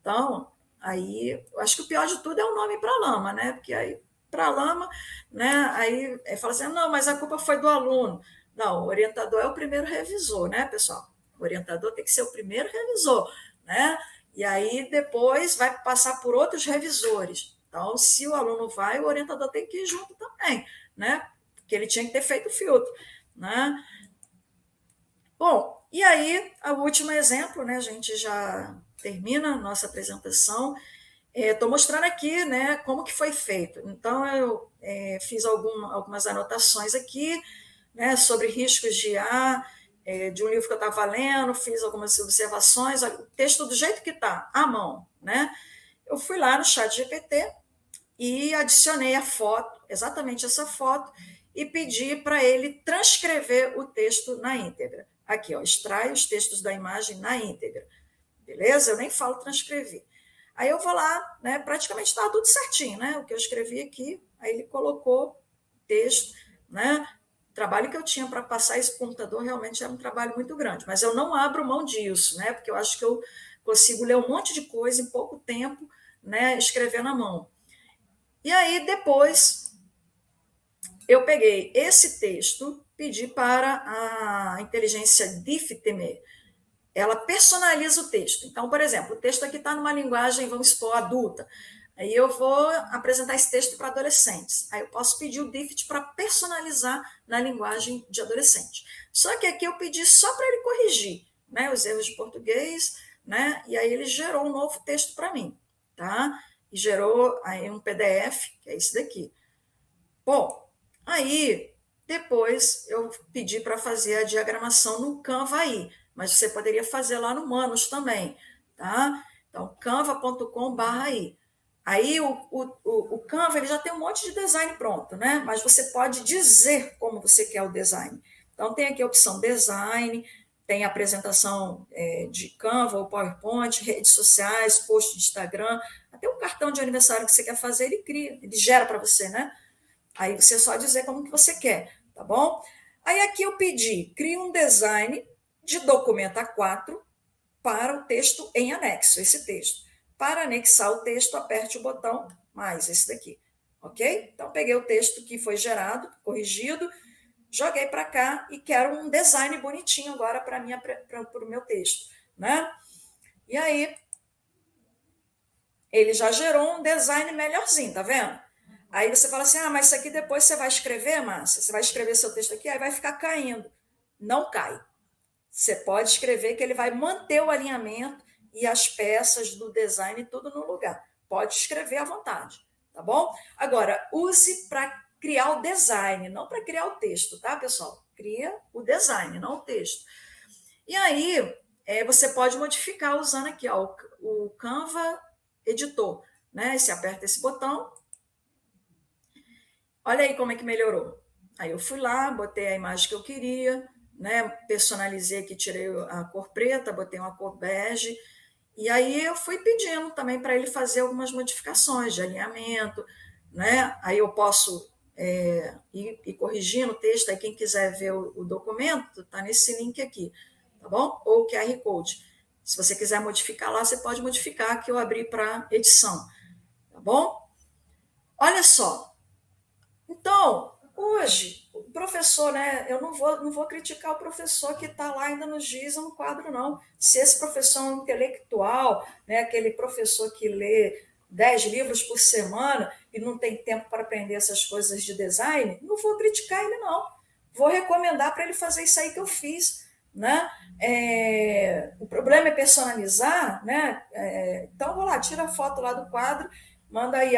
Então, aí, eu acho que o pior de tudo é o nome para a lama, né? Porque aí, para a lama, né? Aí fala assim, não, mas a culpa foi do aluno. Não, o orientador é o primeiro revisor, né, pessoal? O orientador tem que ser o primeiro revisor, né? E aí depois vai passar por outros revisores. Então, se o aluno vai, o orientador tem que ir junto também, né? Porque ele tinha que ter feito o filtro, né? Bom, e aí, o último exemplo, né? A gente já termina a nossa apresentação. Estou mostrando aqui, né, como que foi feito. Então, eu fiz algumas anotações aqui, né, sobre riscos de IA, de um livro que eu estava lendo, fiz algumas observações, o texto do jeito que está, à mão, né? Eu fui lá no ChatGPT e adicionei a foto, exatamente essa foto, e pedi para ele transcrever o texto na íntegra. Aqui, ó, extrai os textos da imagem na íntegra. Beleza? Eu nem falo transcrever. Aí eu vou lá, né, praticamente estava tudo certinho, né? O que eu escrevi aqui, aí ele colocou texto, né? O trabalho que eu tinha para passar esse computador realmente era um trabalho muito grande, mas eu não abro mão disso, né? Porque eu acho que eu consigo ler um monte de coisa em pouco tempo, né, escrevendo à mão. E aí, depois, eu peguei esse texto, pedi para a inteligência DIFTM, ela personaliza o texto. Então, por exemplo, o texto aqui está numa linguagem, vamos supor, adulta. Aí eu vou apresentar esse texto para adolescentes. Aí eu posso pedir o DIFT para personalizar na linguagem de adolescente. Só que aqui eu pedi só para ele corrigir, né, os erros de português, né, e aí ele gerou um novo texto para mim, tá? E gerou aí um PDF, que é esse daqui. Bom, aí depois eu pedi para fazer a diagramação no Canva aí, mas você poderia fazer lá no Manus também, tá? Então, canva.com/aí. Aí o Canva ele já tem um monte de design pronto, né? Mas você pode dizer como você quer o design. Então, tem aqui a opção design, tem a apresentação de Canva ou PowerPoint, redes sociais, post de Instagram, até um cartão de aniversário que você quer fazer, ele cria, ele gera para você, né? Aí você só dizer como que você quer, tá bom? Aí aqui eu pedi, cria um design de documento A4 para o texto em anexo, esse texto. Para anexar o texto, aperte o botão mais, esse daqui, ok? Então, peguei o texto que foi gerado, corrigido, joguei para cá e quero um design bonitinho agora para o meu texto, né? E aí, ele já gerou um design melhorzinho, tá vendo? Aí você fala assim, mas isso aqui depois você vai escrever, Márcia? Você vai escrever seu texto aqui, aí vai ficar caindo. não cai. Você pode escrever que ele vai manter o alinhamento e as peças do design tudo no lugar. Pode escrever à vontade, tá bom? Agora, use para criar o design, não para criar o texto, tá, pessoal? Cria o design, não o texto. E aí, você pode modificar usando aqui, ó, o Canva Editor, né? Você aperta esse botão. Olha aí como é que melhorou. Aí eu fui lá, botei a imagem que eu queria, né? Personalizei aqui, tirei a cor preta, botei uma cor bege. E aí eu fui pedindo também para ele fazer algumas modificações de alinhamento, né? Aí eu posso ir corrigindo o texto, aí quem quiser ver o documento, está nesse link aqui, tá bom? Ou o QR Code. Se você quiser modificar lá, você pode modificar, que eu abri para edição, tá bom? Olha só. Então, hoje, o professor, né? Eu não vou criticar o professor que está lá ainda no giz ou no quadro, não. Se esse professor é um intelectual, né, aquele professor que lê 10 livros por semana e não tem tempo para aprender essas coisas de design, não vou criticar ele, não. Vou recomendar para ele fazer isso aí que eu fiz, né? O problema é personalizar, né? Então, vou lá, tira a foto lá do quadro, manda aí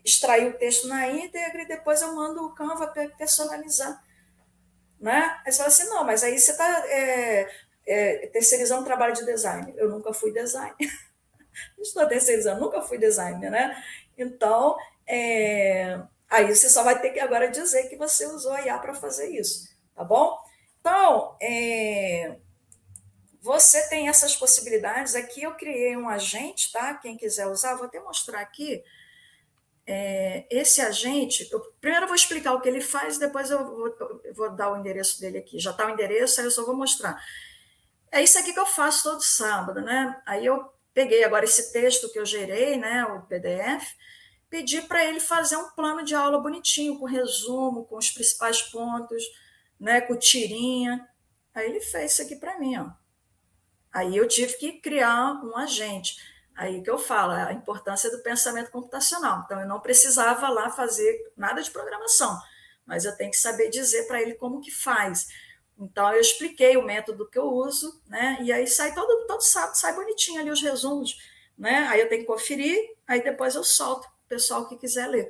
extrair o texto na íntegra e depois eu mando o Canva para personalizar. Né? Aí você fala assim, não, mas aí você está terceirizando o trabalho de design. Eu nunca fui designer. Não estou terceirizando, nunca fui designer, né? Então, aí você só vai ter que agora dizer que você usou a IA para fazer isso, tá bom? Então, você tem essas possibilidades. Aqui eu criei um agente, tá? Quem quiser usar, vou até mostrar aqui. Esse agente, primeiro eu vou explicar o que ele faz, depois eu vou dar o endereço dele aqui. Já está o endereço, aí eu só vou mostrar. É isso aqui que eu faço todo sábado, né? Aí eu peguei agora esse texto que eu gerei, né, o PDF, pedi para ele fazer um plano de aula bonitinho, com resumo, com os principais pontos, né, com tirinha. Aí ele fez isso aqui para mim, ó. Aí eu tive que criar um agente. Aí que eu falo, a importância do pensamento computacional. Então, eu não precisava lá fazer nada de programação, mas eu tenho que saber dizer para ele como que faz. Então, eu expliquei o método que eu uso, né? E aí sai todo sábado, sai bonitinho ali os resumos, né? Aí eu tenho que conferir, aí depois eu solto o pessoal que quiser ler,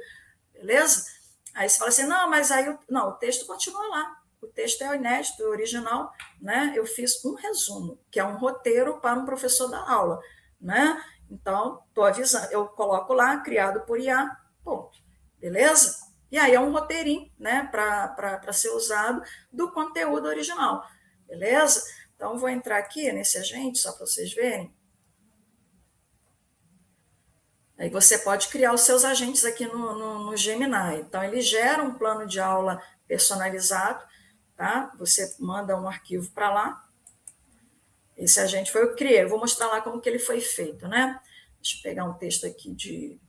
beleza? Aí você fala assim, não, mas aí não, o texto continua lá. O texto é inédito, é original, né? Eu fiz um resumo, que é um roteiro para um professor da aula, né? Então, estou avisando, eu coloco lá, criado por IA, ponto. Beleza? E aí é um roteirinho, né, para ser usado do conteúdo original. Beleza? Então, vou entrar aqui nesse agente, só para vocês verem. Aí você pode criar os seus agentes aqui no Gemini. Então, ele gera um plano de aula personalizado, tá? Você manda um arquivo para lá. Esse agente foi eu que criei. Eu vou mostrar lá como que ele foi feito, né? Deixa eu pegar um texto aqui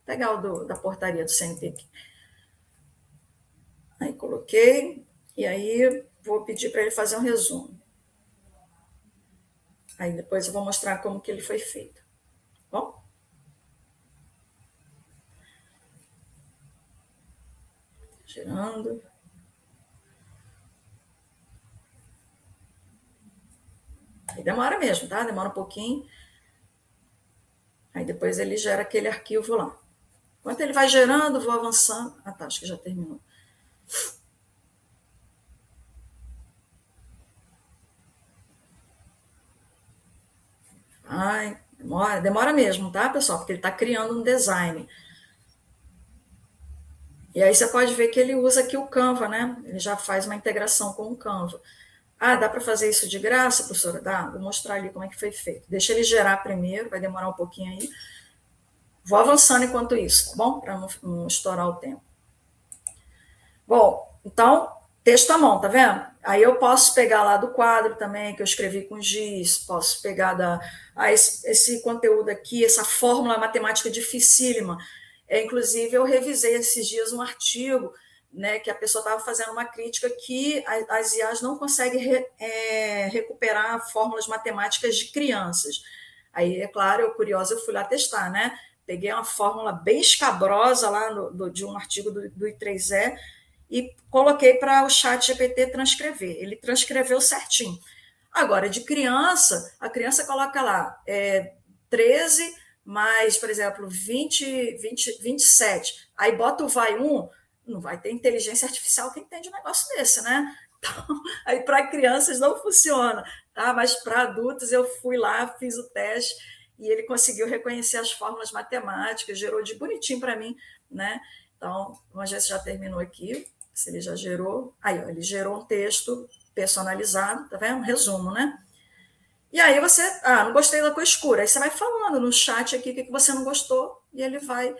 pegar o da portaria do CNT aqui. Aí coloquei, e aí vou pedir para ele fazer um resumo. Aí depois eu vou mostrar como que ele foi feito. Bom? Girando. Aí demora mesmo, tá? Demora um pouquinho. Aí depois ele gera aquele arquivo lá. Enquanto ele vai gerando, vou avançando. Ah, tá, acho que já terminou. Ai, demora mesmo, tá, pessoal? Porque ele está criando um design. E aí você pode ver que ele usa aqui o Canva, né? Ele já faz uma integração com o Canva. Ah, dá para fazer isso de graça, professora? Dá, vou mostrar ali como é que foi feito. Deixa ele gerar primeiro, vai demorar um pouquinho aí. Vou avançando enquanto isso, tá bom? Para não estourar o tempo. Bom, então, texto à mão, tá vendo? Aí eu posso pegar lá do quadro também, que eu escrevi com giz, posso pegar esse conteúdo aqui, essa fórmula matemática dificílima. Inclusive, eu revisei esses dias um artigo, né, que a pessoa estava fazendo uma crítica que as IAs não conseguem recuperar fórmulas matemáticas de crianças. Aí, é claro, eu curiosa, eu fui lá testar, né? Peguei uma fórmula bem escabrosa lá de um artigo do I3E, e coloquei para o chat GPT transcrever. Ele transcreveu certinho. Agora, de criança, a criança coloca lá 13 mais, por exemplo, 27. Aí bota o vai 1, não vai ter inteligência artificial que entende um negócio desse, né? Então, aí para crianças não funciona, tá? Mas para adultos eu fui lá, fiz o teste e ele conseguiu reconhecer as fórmulas matemáticas, gerou de bonitinho para mim, né? Então, vamos ver se já terminou aqui, se ele já gerou. Aí, ó, ele gerou um texto personalizado, tá vendo? Um resumo, né? E aí você, não gostei da cor escura. Aí você vai falando no chat aqui o que você não gostou e ele vai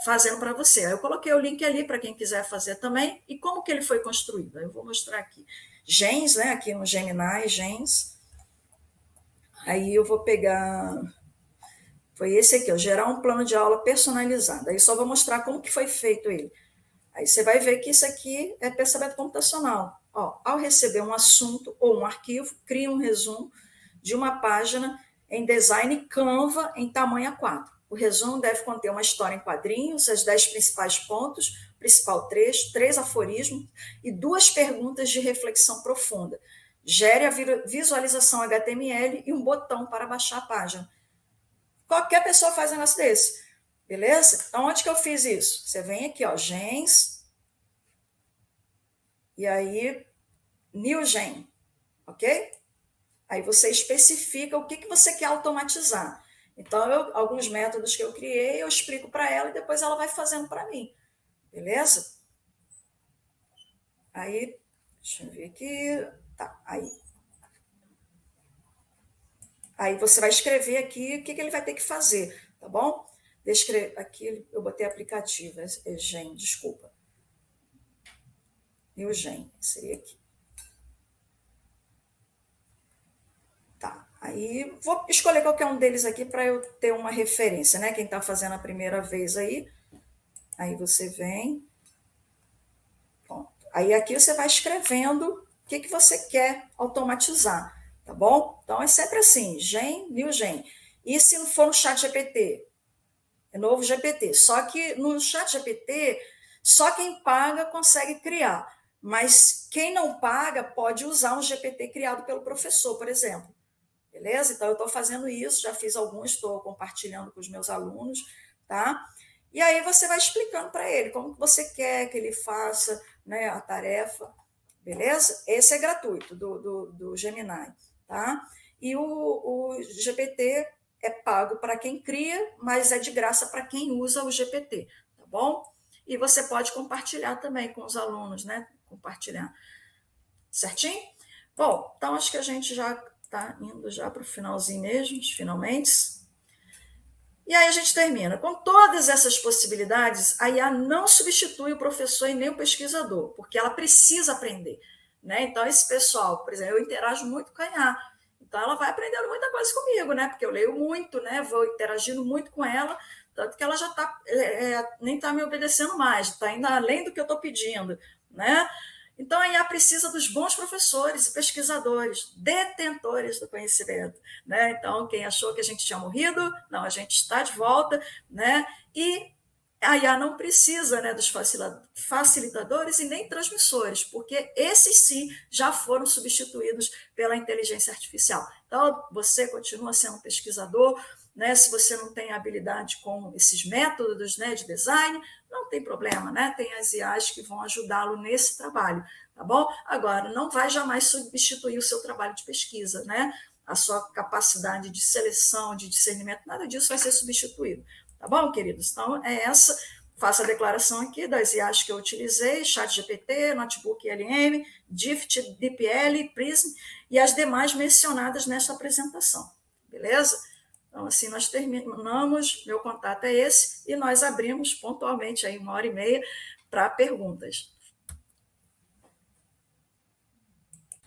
fazendo para você. Aí eu coloquei o link ali para quem quiser fazer também. E como que ele foi construído? Eu vou mostrar aqui. Gens, né? Aqui no Gemini, Gens. Aí eu vou pegar... Foi esse aqui, ó, gerar um plano de aula personalizado. Aí só vou mostrar como que foi feito ele. Aí você vai ver que isso aqui é pensamento computacional. Ó, ao receber um assunto ou um arquivo, cria um resumo de uma página em design Canva em tamanho A4. O resumo deve conter uma história em quadrinhos, os 10 principais pontos, principal trecho, 3 aforismos e 2 perguntas de reflexão profunda. Gere a visualização HTML e um botão para baixar a página. Qualquer pessoa faz um negócio desse. Beleza? Então, onde que eu fiz isso? Você vem aqui, ó, Gens, e aí, New Gen, ok? Aí você especifica o que você quer automatizar. Então, alguns métodos que eu criei, eu explico para ela e depois ela vai fazendo para mim. Beleza? Aí, deixa eu ver aqui. Tá, aí. Aí você vai escrever aqui o que ele vai ter que fazer, tá bom? Aqui eu botei aplicativo, Gen, desculpa. E o Gen, seria aqui. Tá, aí vou escolher qualquer um deles aqui para eu ter uma referência, né? Quem está fazendo a primeira vez aí você vem. Pronto. Aí aqui você vai escrevendo o que você quer automatizar, tá bom? Então é sempre assim, Gen, New Gen. E se não for no chat GPT? É novo GPT. Só que no chat GPT, só quem paga consegue criar. Mas quem não paga pode usar um GPT criado pelo professor, por exemplo. Beleza? Então, eu estou fazendo isso, já fiz alguns, estou compartilhando com os meus alunos, tá? E aí você vai explicando para ele como que você quer que ele faça, né, a tarefa, beleza? Esse é gratuito, do Gemini, tá? E o GPT é pago para quem cria, mas é de graça para quem usa o GPT, tá bom? E você pode compartilhar também com os alunos, né? Compartilhar. Certinho? Bom, então acho que a gente já está indo já para o finalzinho mesmo, finalmente. E aí a gente termina. Com todas essas possibilidades, a IA não substitui o professor e nem o pesquisador, porque ela precisa aprender, né? Então, esse pessoal, por exemplo, eu interajo muito com a IA, então ela vai aprendendo muita coisa comigo, né? Porque eu leio muito, né? Vou interagindo muito com ela, tanto que ela já nem está me obedecendo mais, está indo além do que eu estou pedindo, né? Então, a IA precisa dos bons professores e pesquisadores, detentores do conhecimento, né? Então, quem achou que a gente tinha morrido, não, a gente está de volta, né? E a IA não precisa, né, dos facilitadores e nem transmissores, porque esses sim já foram substituídos pela inteligência artificial. Então, você continua sendo um pesquisador, né? Se você não tem habilidade com esses métodos, né, de design, não tem problema, né? Tem as IAs que vão ajudá-lo nesse trabalho, tá bom? Agora, não vai jamais substituir o seu trabalho de pesquisa, né? A sua capacidade de seleção, de discernimento, nada disso vai ser substituído, tá bom, queridos? Então, faço a declaração aqui das IAs que eu utilizei, ChatGPT, Notebook LM, DIFT, DeepL, Prism e as demais mencionadas nesta apresentação, beleza? Então, assim, nós terminamos, meu contato é esse, e nós abrimos pontualmente aí 1h30 para perguntas.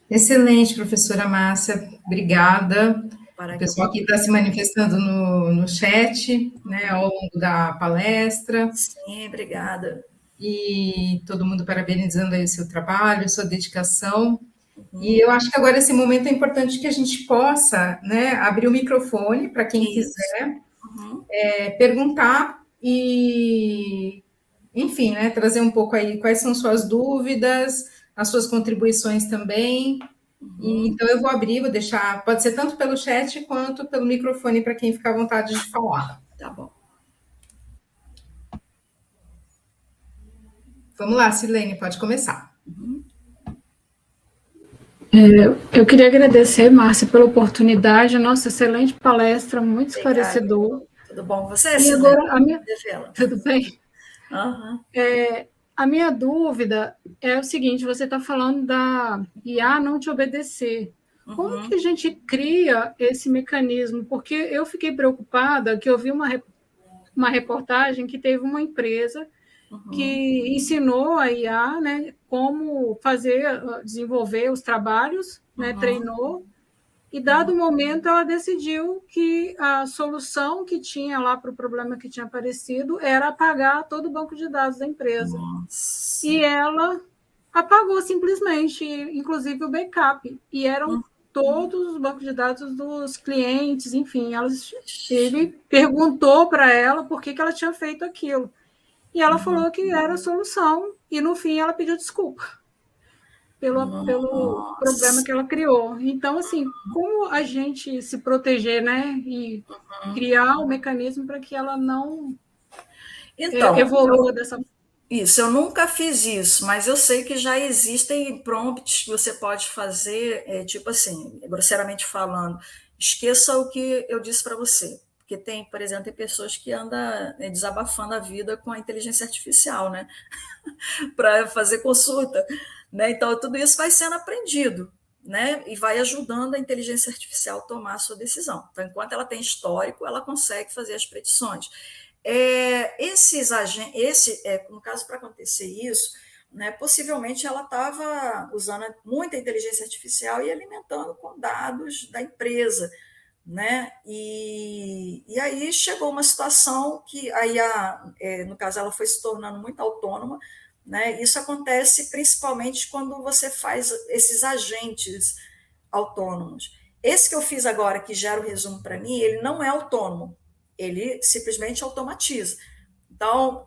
Excelente, professora Márcia, obrigada. O pessoal que está se manifestando no chat, né, ao longo da palestra. Sim, obrigada. E todo mundo parabenizando aí o seu trabalho, sua dedicação. E eu acho que agora esse momento é importante que a gente possa, né, abrir o microfone para quem quiser perguntar e enfim, né, trazer um pouco aí quais são suas dúvidas, as suas contribuições também. E, então eu vou abrir, vou deixar, pode ser tanto pelo chat quanto pelo microfone para quem ficar à vontade de falar. Tá bom. Vamos lá, Silene, pode começar. Eu queria agradecer, Márcia, pela oportunidade. Nossa, excelente palestra, muito esclarecedor. Tudo bom com você, E agora, tudo bem? Uhum. A minha dúvida é o seguinte, você está falando da IA não te obedecer. Como que a gente cria esse mecanismo? Porque eu fiquei preocupada que eu vi uma reportagem que teve uma empresa que ensinou a IA, né, como desenvolver os trabalhos, né, treinou, e dado momento ela decidiu que a solução que tinha lá para o problema que tinha aparecido era apagar todo o banco de dados da empresa. Nossa. E ela apagou simplesmente, inclusive o backup, e eram todos os bancos de dados dos clientes, enfim, ele perguntou para ela por que ela tinha feito aquilo. E ela falou que era a solução, e no fim ela pediu desculpa pelo problema que ela criou. Então, assim, como a gente se proteger, né, e criar um mecanismo para que ela não evolua dessa forma? Isso, eu nunca fiz isso, mas eu sei que já existem prompts que você pode fazer, tipo assim, grosseiramente falando, esqueça o que eu disse para você. Porque tem, por exemplo, tem pessoas que andam desabafando a vida com a inteligência artificial, né? Para fazer consulta. Né? Então, tudo isso vai sendo aprendido, né? E vai ajudando a inteligência artificial a tomar a sua decisão. Então, enquanto ela tem histórico, ela consegue fazer as predições. No caso, para acontecer isso, né, possivelmente ela estava usando muita inteligência artificial e alimentando com dados da empresa. Né? E aí chegou uma situação que aí no caso ela foi se tornando muito autônoma, né? Isso acontece principalmente quando você faz esses agentes autônomos. Esse que eu fiz agora, que gera o resumo para mim, ele não é autônomo, ele simplesmente automatiza. Então,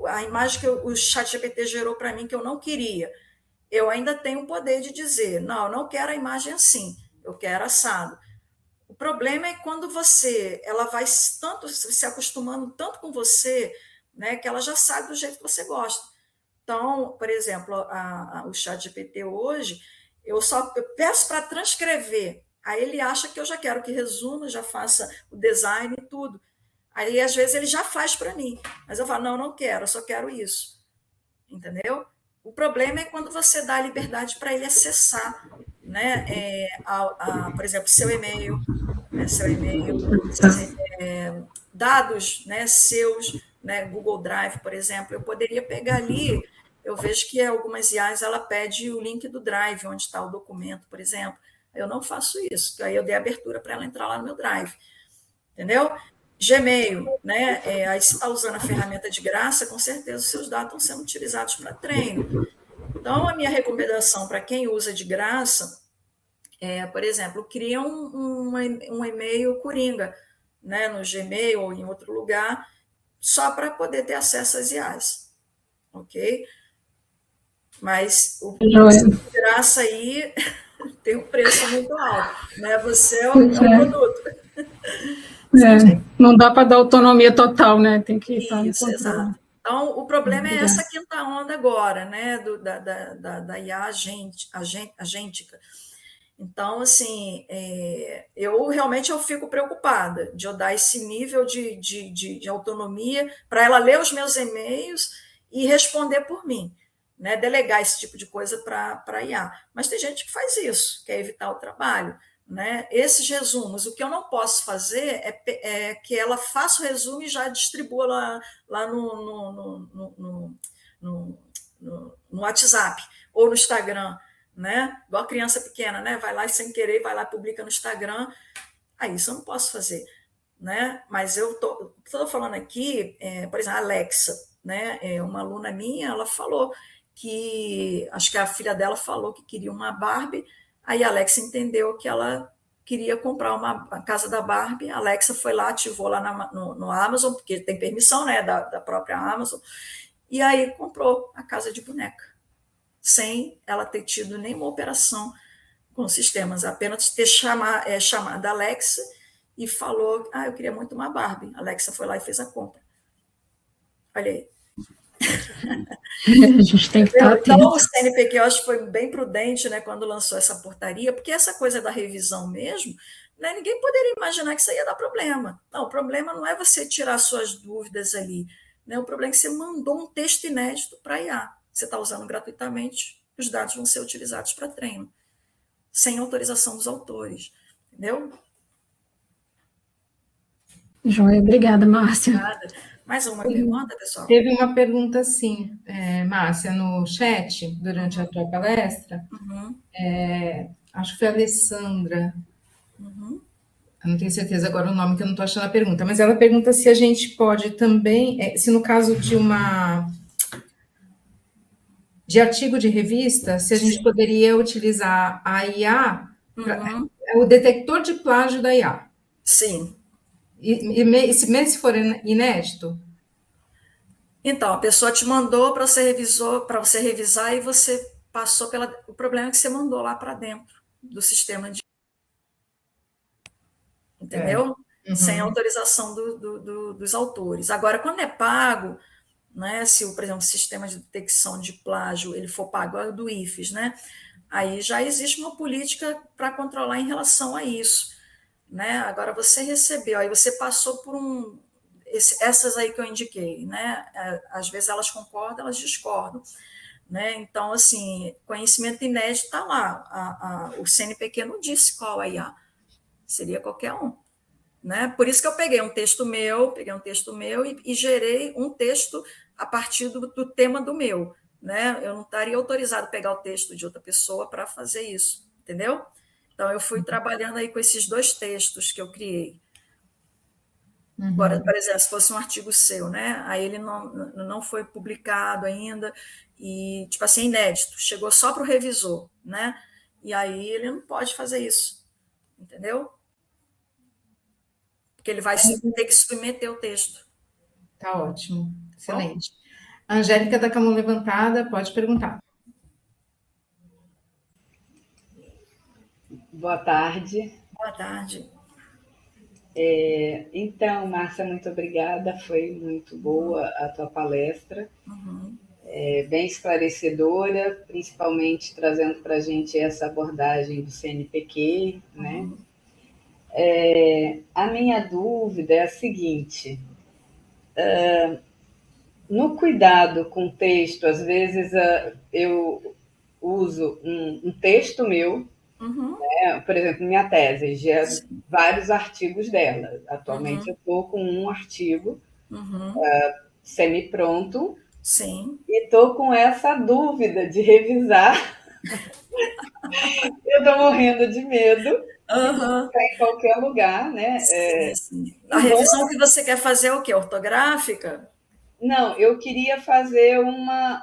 a imagem que o ChatGPT gerou para mim que eu não queria, eu ainda tenho o poder de dizer, não, eu não quero a imagem assim, eu quero assado. O problema é quando ela vai tanto se acostumando tanto com você, né, que ela já sabe do jeito que você gosta. Então, por exemplo, o ChatGPT hoje, eu peço para transcrever, aí ele acha que eu já quero que resuma, já faça o design e tudo. Aí, às vezes, ele já faz para mim, mas eu falo, não quero, eu só quero isso. Entendeu? O problema é quando você dá a liberdade para ele acessar, né, por exemplo, seu e-mail, dados, né, seus, né, Google Drive, por exemplo, eu poderia pegar ali, eu vejo que algumas IAs ela pede o link do Drive, onde está o documento, por exemplo. Eu não faço isso, aí eu dei abertura para ela entrar lá no meu Drive, entendeu? Gmail, né? Aí está usando a ferramenta de graça, com certeza os seus dados estão sendo utilizados para treino. Então, a minha recomendação para quem usa de graça por exemplo, cria um e-mail coringa, né, no Gmail ou em outro lugar, só para poder ter acesso às IAs, ok? Mas o de graça aí tem um preço muito alto, né? Você é um produto. Não dá para dar autonomia total, né? Tem que estar no controle. Exato. Então, o problema é essa quinta onda agora, né, da IA agêntica. Então, assim, eu realmente fico preocupada de eu dar esse nível de autonomia para ela ler os meus e-mails e responder por mim, né? Delegar esse tipo de coisa para a IA. Mas tem gente que faz isso, quer evitar o trabalho. Né? Esses resumos, o que eu não posso fazer é que ela faça o resumo e já distribua lá no WhatsApp ou no Instagram. Né? Igual a criança pequena, né? Vai lá e sem querer, vai lá e publica no Instagram. Aí isso eu não posso fazer. Né? Mas o que eu estou falando aqui, por exemplo, a Alexa, né? Uma aluna minha, ela falou que, acho que a filha dela falou que queria uma Barbie, aí a Alexa entendeu que ela queria comprar a casa da Barbie, a Alexa foi lá, ativou lá no Amazon, porque tem permissão, né, da própria Amazon, e aí comprou a casa de boneca, sem ela ter tido nenhuma operação com sistemas, apenas ter chamado a Alexa e falou, eu queria muito uma Barbie. A Alexa foi lá e fez a compra. Olha aí. A gente tem que estar atento. Então, o CNPq, eu acho que foi bem prudente, né, quando lançou essa portaria, porque essa coisa da revisão mesmo, né, ninguém poderia imaginar que isso ia dar problema. Não, o problema não é você tirar suas dúvidas ali, né, o problema é que você mandou um texto inédito para a IA. Você está usando gratuitamente, os dados vão ser utilizados para treino, sem autorização dos autores, entendeu? Joia, obrigada, Márcia. Nada. Mais uma pergunta, pessoal? Teve uma pergunta, sim, Márcia, no chat, durante a tua palestra. Acho que foi a Alessandra. Eu não tenho certeza agora o nome, que eu não estou achando a pergunta, mas ela pergunta se a gente pode também, se no caso de artigo de revista, se a gente poderia utilizar a IA, o detector de plágio da IA. Sim. E mesmo se for inédito? Então, a pessoa te mandou para você revisar e você passou o problema é que você mandou lá para dentro do sistema de... Entendeu? Sem autorização dos autores. Agora, quando é pago, né, se, por exemplo, o sistema de detecção de plágio ele for pago, é do IFES, né, aí já existe uma política para controlar em relação a isso. Né? Agora, você recebeu, aí você passou por essas aí que eu indiquei, né? Às vezes elas concordam, elas discordam. Né? Então, assim, conhecimento inédito está lá. O CNPq não disse qual a IA. Seria qualquer um. Né? Por isso que eu peguei um texto meu e gerei um texto a partir do tema do meu. Né? Eu não estaria autorizado a pegar o texto de outra pessoa para fazer isso. Entendeu? Então, eu fui trabalhando aí com esses 2 textos que eu criei. Agora, por exemplo, se fosse um artigo seu, né? Aí ele não foi publicado ainda, e, tipo assim, inédito, chegou só para o revisor, né? E aí ele não pode fazer isso, entendeu? Porque ele vai ter que submeter o texto. Tá ótimo, excelente. A Angélica da Camão Levantada, pode perguntar. Boa tarde. Boa tarde. Então, Márcia, muito obrigada, foi muito boa a tua palestra, bem esclarecedora, principalmente trazendo para a gente essa abordagem do CNPq, né? A minha dúvida é a seguinte, no cuidado com o texto, às vezes eu uso um texto meu, né? Por exemplo, minha tese, já vários artigos dela. Atualmente eu estou com um artigo semi-pronto. Sim. E estou com essa dúvida de revisar. Eu estou morrendo de medo de ficar em qualquer lugar, né? Sim. A revisão que você quer fazer é o quê? Ortográfica? Não, eu queria fazer uma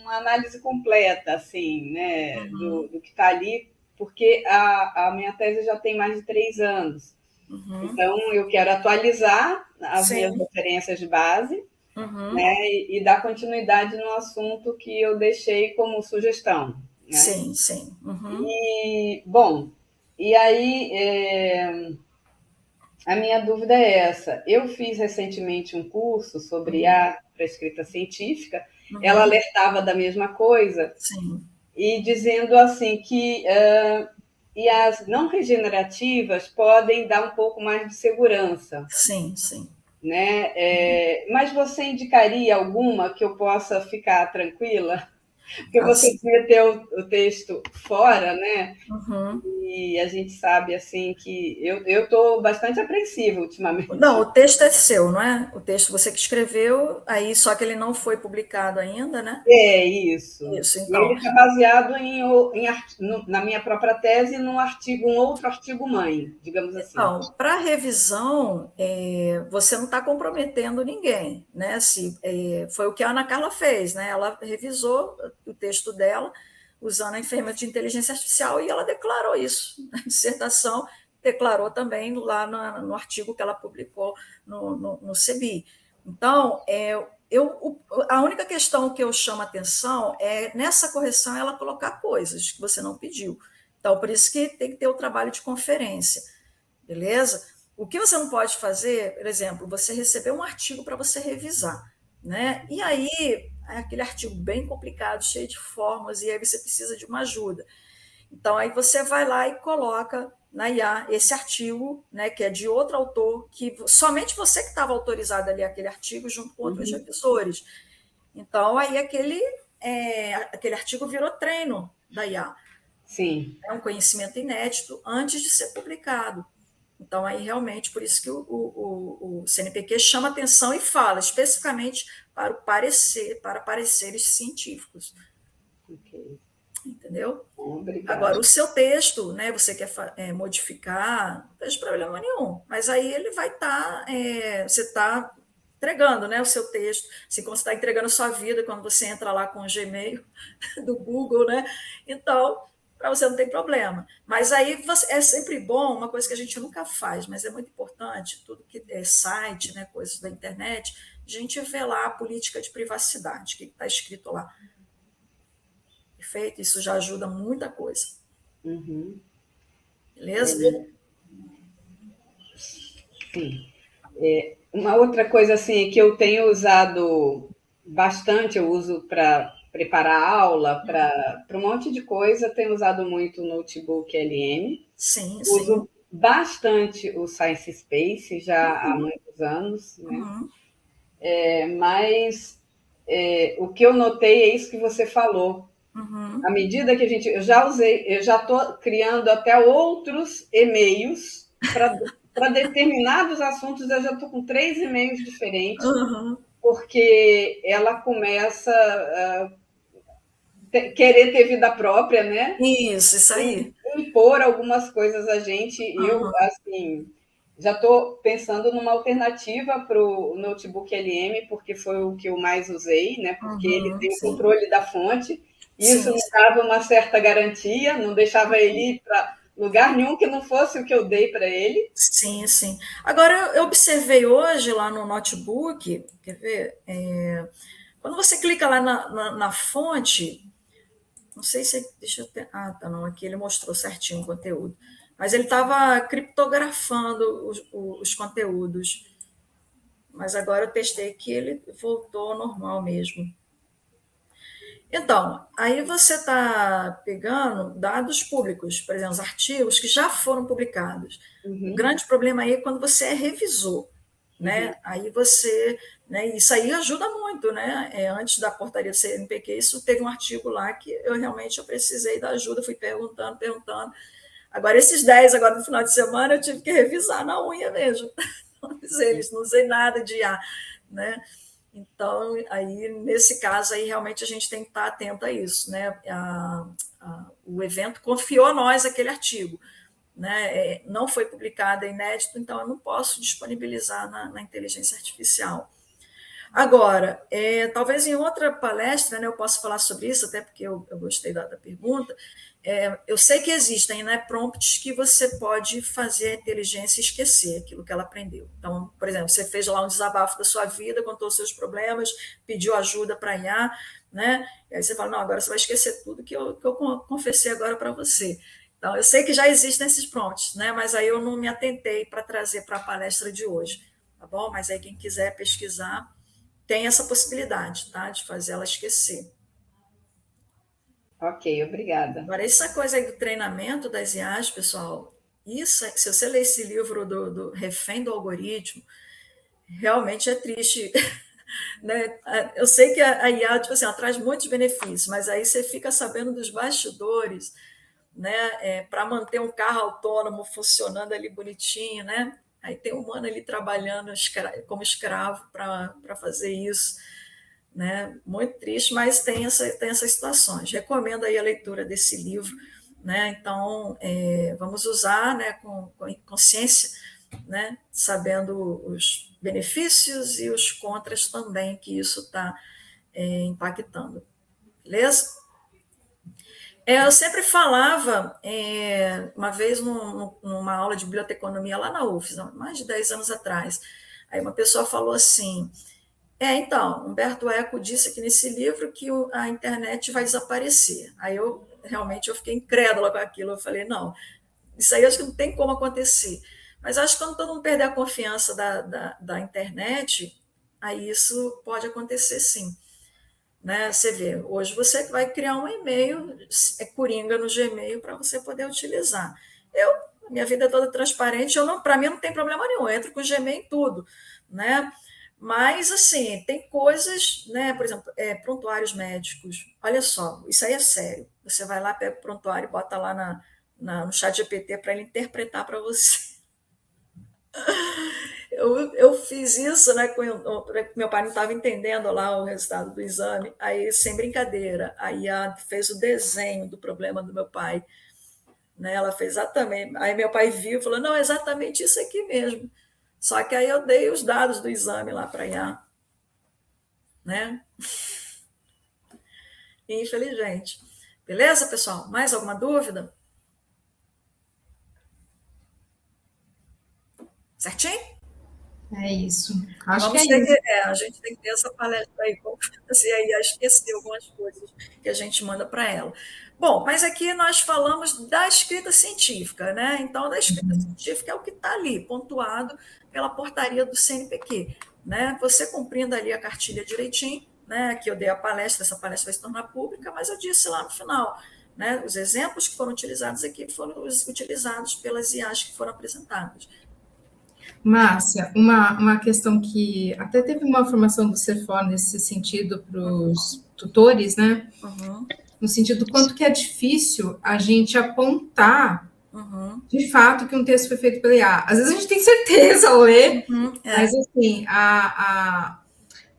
análise completa, assim, né, do que está ali, porque a minha tese já tem mais de 3 anos. Então, eu quero atualizar as minhas referências de base, né, e dar continuidade no assunto que eu deixei como sugestão. Né? Sim, sim. E, bom, e aí... A minha dúvida é essa. Eu fiz recentemente um curso sobre IA para escrita científica. Ela alertava da mesma coisa. Sim. E dizendo assim que IAs não regenerativas podem dar um pouco mais de segurança. Sim, sim. Né? Mas você indicaria alguma que eu possa ficar tranquila? Porque você meteu o texto fora, né? E a gente sabe assim que eu estou bastante apreensiva ultimamente. Não, o texto é seu, não é? O texto você que escreveu, aí só que ele não foi publicado ainda, né? Isso. Então. E ele está baseado na minha própria tese, num artigo, um outro artigo mãe, digamos assim. Então, para revisão, você não está comprometendo ninguém, né? Foi o que a Ana Carla fez, né? Ela revisou o texto dela usando a ferramenta de inteligência artificial e ela declarou isso na dissertação, declarou também lá no artigo que ela publicou no CEBI. Então, a única questão que eu chamo a atenção é, nessa correção, ela colocar coisas que você não pediu. Então, por isso que tem que ter o trabalho de conferência, beleza? O que você não pode fazer, por exemplo, você recebeu um artigo para você revisar, né? E aí, é aquele artigo bem complicado, cheio de fórmulas, e aí você precisa de uma ajuda. Então, aí você vai lá e coloca na IA esse artigo, né, que é de outro autor, que somente você que estava autorizado a ler aquele artigo junto com outros revisores. Então, aí aquele artigo virou treino da IA. Sim. É um conhecimento inédito antes de ser publicado. Então, aí realmente, por isso que o CNPq chama atenção e fala especificamente para pareceres científicos. Ok. Entendeu? Obrigada. Agora, o seu texto, né, você quer modificar, não tem problema nenhum, mas aí ele vai estar, você está entregando, né, o seu texto, assim como você está entregando a sua vida quando você entra lá com o Gmail do Google, né? Então, para você não tem problema. Mas aí é sempre bom, uma coisa que a gente nunca faz, mas é muito importante, tudo que é site, né, coisas da internet, a gente vê lá a política de privacidade, o que está escrito lá. Perfeito? Isso já ajuda muita coisa. Uhum. Beleza? Sim. Uma outra coisa assim que eu tenho usado bastante, eu uso para preparar aula, para um monte de coisa, tenho usado muito o Notebook LM. Sim, Uso sim. bastante o Science Space já há muitos anos, né? Uhum. Mas o que eu notei é isso que você falou. Uhum. À medida que eu já estou criando até outros e-mails para determinados assuntos, eu já estou com 3 e-mails diferentes, porque ela começa a querer ter vida própria, né? Isso aí. Impor algumas coisas a gente. Eu, assim, já estou pensando numa alternativa para o Notebook LM, porque foi o que eu mais usei, né? Porque ele tem o controle da fonte. Isso me dava uma certa garantia, não deixava ele ir para lugar nenhum que não fosse o que eu dei para ele. Sim, sim. Agora, eu observei hoje lá no notebook, quer ver? Quando você clica lá na fonte, não sei se. Deixa eu ter. Ah, tá, não. Aqui ele mostrou certinho o conteúdo. Mas ele estava criptografando os conteúdos. Mas agora eu testei que ele voltou ao normal mesmo. Então, aí você está pegando dados públicos, por exemplo, os artigos que já foram publicados. O grande problema aí é quando você é revisor, né? Aí você, né? Isso aí ajuda muito, né? Antes da portaria do CNPq, isso teve um artigo lá que eu precisei da ajuda, fui perguntando. Agora, esses 10 agora no final de semana eu tive que revisar na unha mesmo. Não usei nada de IA, né? Então, aí, nesse caso, aí realmente a gente tem que estar atento a isso, né? O evento confiou a nós aquele artigo, né? Não foi publicado, é inédito, então eu não posso disponibilizar na inteligência artificial. Agora, talvez em outra palestra, né, eu possa falar sobre isso, até porque eu gostei da pergunta. Eu sei que existem, né, prompts que você pode fazer a inteligência esquecer aquilo que ela aprendeu. Então, por exemplo, você fez lá um desabafo da sua vida, contou os seus problemas, pediu ajuda para a IA, né? E aí você fala, não, agora você vai esquecer tudo que eu confessei agora para você. Então, eu sei que já existem esses prompts, né? Mas aí eu não me atentei para trazer para a palestra de hoje, tá bom? Mas aí quem quiser pesquisar, tem essa possibilidade, tá? De fazer ela esquecer. Ok, obrigada. Agora, essa coisa aí do treinamento das IAs, pessoal, isso, se você ler esse livro do Refém do Algoritmo, realmente é triste. Né? Eu sei que a IA, tipo assim, ela traz muitos benefícios, mas aí você fica sabendo dos bastidores, né? Para manter um carro autônomo funcionando ali bonitinho, né? Aí tem um humano ali trabalhando como escravo para fazer isso, né? Muito triste, mas tem essas situações. Recomendo aí a leitura desse livro, né? Então, vamos usar, né, com consciência, né, sabendo os benefícios e os contras também que isso está impactando. Beleza? Eu sempre falava, uma vez numa aula de biblioteconomia lá na UFES, mais de 10 anos atrás, aí uma pessoa falou assim, Então, Humberto Eco disse aqui nesse livro que a internet vai desaparecer. Aí realmente eu fiquei incrédula com aquilo. Eu falei, não, isso aí acho que não tem como acontecer. Mas acho que quando todo mundo perder a confiança da internet, aí isso pode acontecer sim. Né? Você vê, hoje você vai criar um e-mail, coringa no Gmail para você poder utilizar. Minha vida é toda transparente, para mim não tem problema nenhum, eu entro com o Gmail em tudo, né? Mas, assim, tem coisas, né? Por exemplo, prontuários médicos. Olha só, isso aí é sério. Você vai lá, pega o prontuário e bota lá no chat GPT para ele interpretar para você. Eu fiz isso, né? Meu pai não estava entendendo lá o resultado do exame, aí, sem brincadeira, aí ela fez o desenho do problema do meu pai. Né? Ela fez exatamente. Aí meu pai viu e falou: não, é exatamente isso aqui mesmo. Só que aí eu dei os dados do exame lá para a IA. Né? Infelizmente. Beleza, pessoal? Mais alguma dúvida? Certinho? É isso. Acho Vamos que é isso. a gente tem que ter essa palestra aí, como se a IA esquecer algumas coisas que a gente manda para ela. Bom, mas aqui nós falamos da escrita científica, né? Então, da escrita científica é o que está ali, pontuado pela portaria do CNPq. Né? Você cumprindo ali a cartilha direitinho, né? Que eu dei a palestra, essa palestra vai se tornar pública, mas eu disse lá no final, né? Os exemplos que foram utilizados aqui foram os utilizados pelas IAs que foram apresentadas. Márcia, uma questão que até teve uma formação do Cefor nesse sentido para os tutores, né? Uhum. No sentido do quanto que é difícil a gente apontar de fato que um texto foi feito pela IA. Às vezes a gente tem certeza ao ler, mas assim,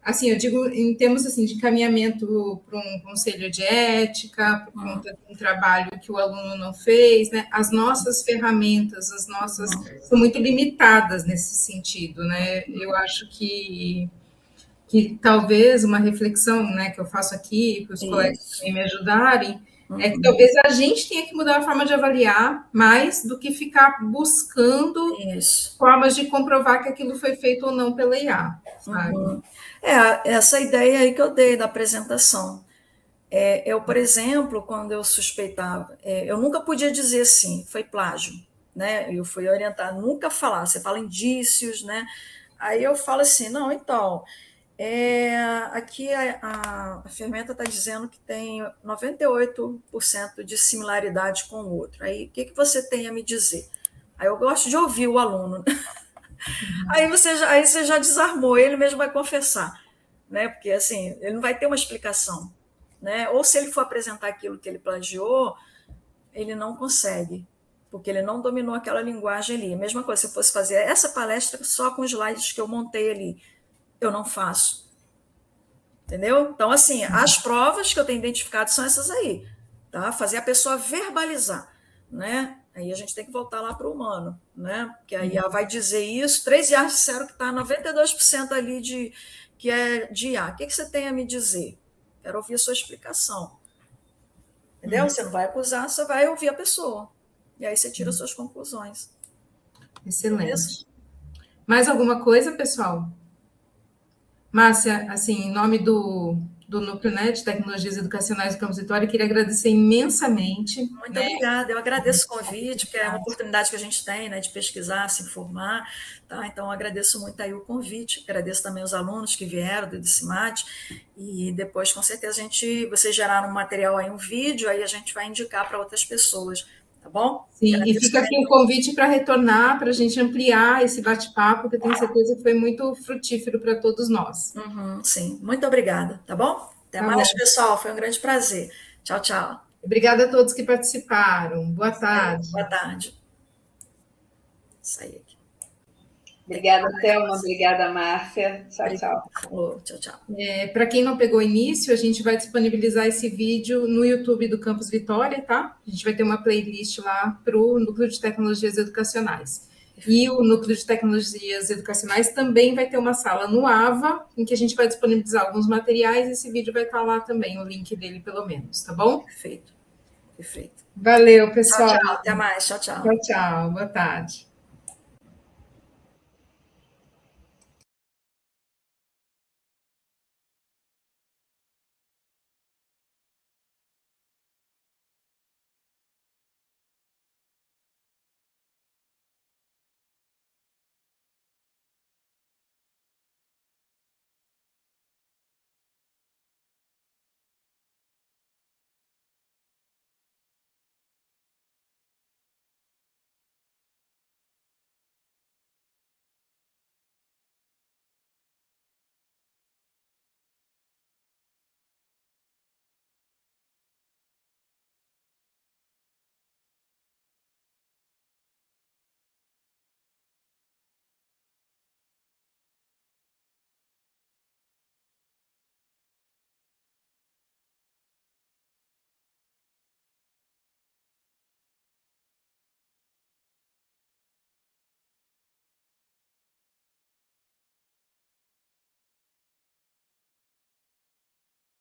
assim, eu digo em termos assim, de encaminhamento para um conselho de ética, por conta de um trabalho que o aluno não fez, né? As nossas ferramentas, são muito limitadas nesse sentido, né? Eu acho que talvez uma reflexão, né, que eu faço aqui, para os colegas também me ajudarem, é que talvez a gente tenha que mudar a forma de avaliar mais do que ficar buscando formas de comprovar que aquilo foi feito ou não pela IA, sabe? Essa ideia aí que eu dei da apresentação. Eu, por exemplo, quando eu suspeitava, eu nunca podia dizer assim, foi plágio, né? Eu fui orientada, nunca falar, você fala indícios, né? Aí eu falo assim, não, então, aqui a ferramenta está dizendo que tem 98% de similaridade com o outro. Aí, o que você tem a me dizer? Aí eu gosto de ouvir o aluno. Aí você já desarmou, ele mesmo vai confessar, né? Porque assim, ele não vai ter uma explicação, né? Ou se ele for apresentar aquilo que ele plagiou, ele não consegue, porque ele não dominou aquela linguagem ali. Mesma coisa, se eu fosse fazer essa palestra só com os slides que eu montei ali, eu não faço. Entendeu? Então, assim, as provas que eu tenho identificado são essas aí, tá? Fazer a pessoa verbalizar, né? Aí a gente tem que voltar lá para o humano, né? Porque a IA vai dizer isso. 3 IAs disseram que está 92% ali que é de IA. O que você tem a me dizer? Quero ouvir a sua explicação. Entendeu? Você não vai acusar, você vai ouvir a pessoa. E aí você tira suas conclusões. Excelente. Beleza? Mais alguma coisa, pessoal? Márcia, assim, em nome do Núcleo, né, de Tecnologias Educacionais do Campus Vitória, queria agradecer imensamente. Muito obrigada, eu agradeço o convite, que é uma oportunidade que a gente tem, né, de pesquisar, se informar, tá? Então, eu agradeço muito aí o convite, agradeço também os alunos que vieram do DCMAT, e depois, com certeza, vocês geraram um material aí, um vídeo, aí a gente vai indicar para outras pessoas, tá bom? Sim, e fica aqui o convite para retornar, para a gente ampliar esse bate-papo, que eu tenho certeza que foi muito frutífero para todos nós. Sim, muito obrigada, tá bom? Até mais, pessoal, foi um grande prazer. Tchau, tchau. Obrigada a todos que participaram. Boa tarde. Boa tarde. Saí aqui. Obrigada, Thelma. Obrigada, Márcia. Tchau, tchau. Tchau, tchau. Para quem não pegou o início, a gente vai disponibilizar esse vídeo no YouTube do Campus Vitória, tá? A gente vai ter uma playlist lá para o Núcleo de Tecnologias Educacionais. E o Núcleo de Tecnologias Educacionais também vai ter uma sala no AVA, em que a gente vai disponibilizar alguns materiais, e esse vídeo vai estar lá também, o link dele, pelo menos, tá bom? Perfeito. Valeu, pessoal. Tchau, tchau. Até mais. Tchau, tchau. Tchau, tchau. Boa tarde.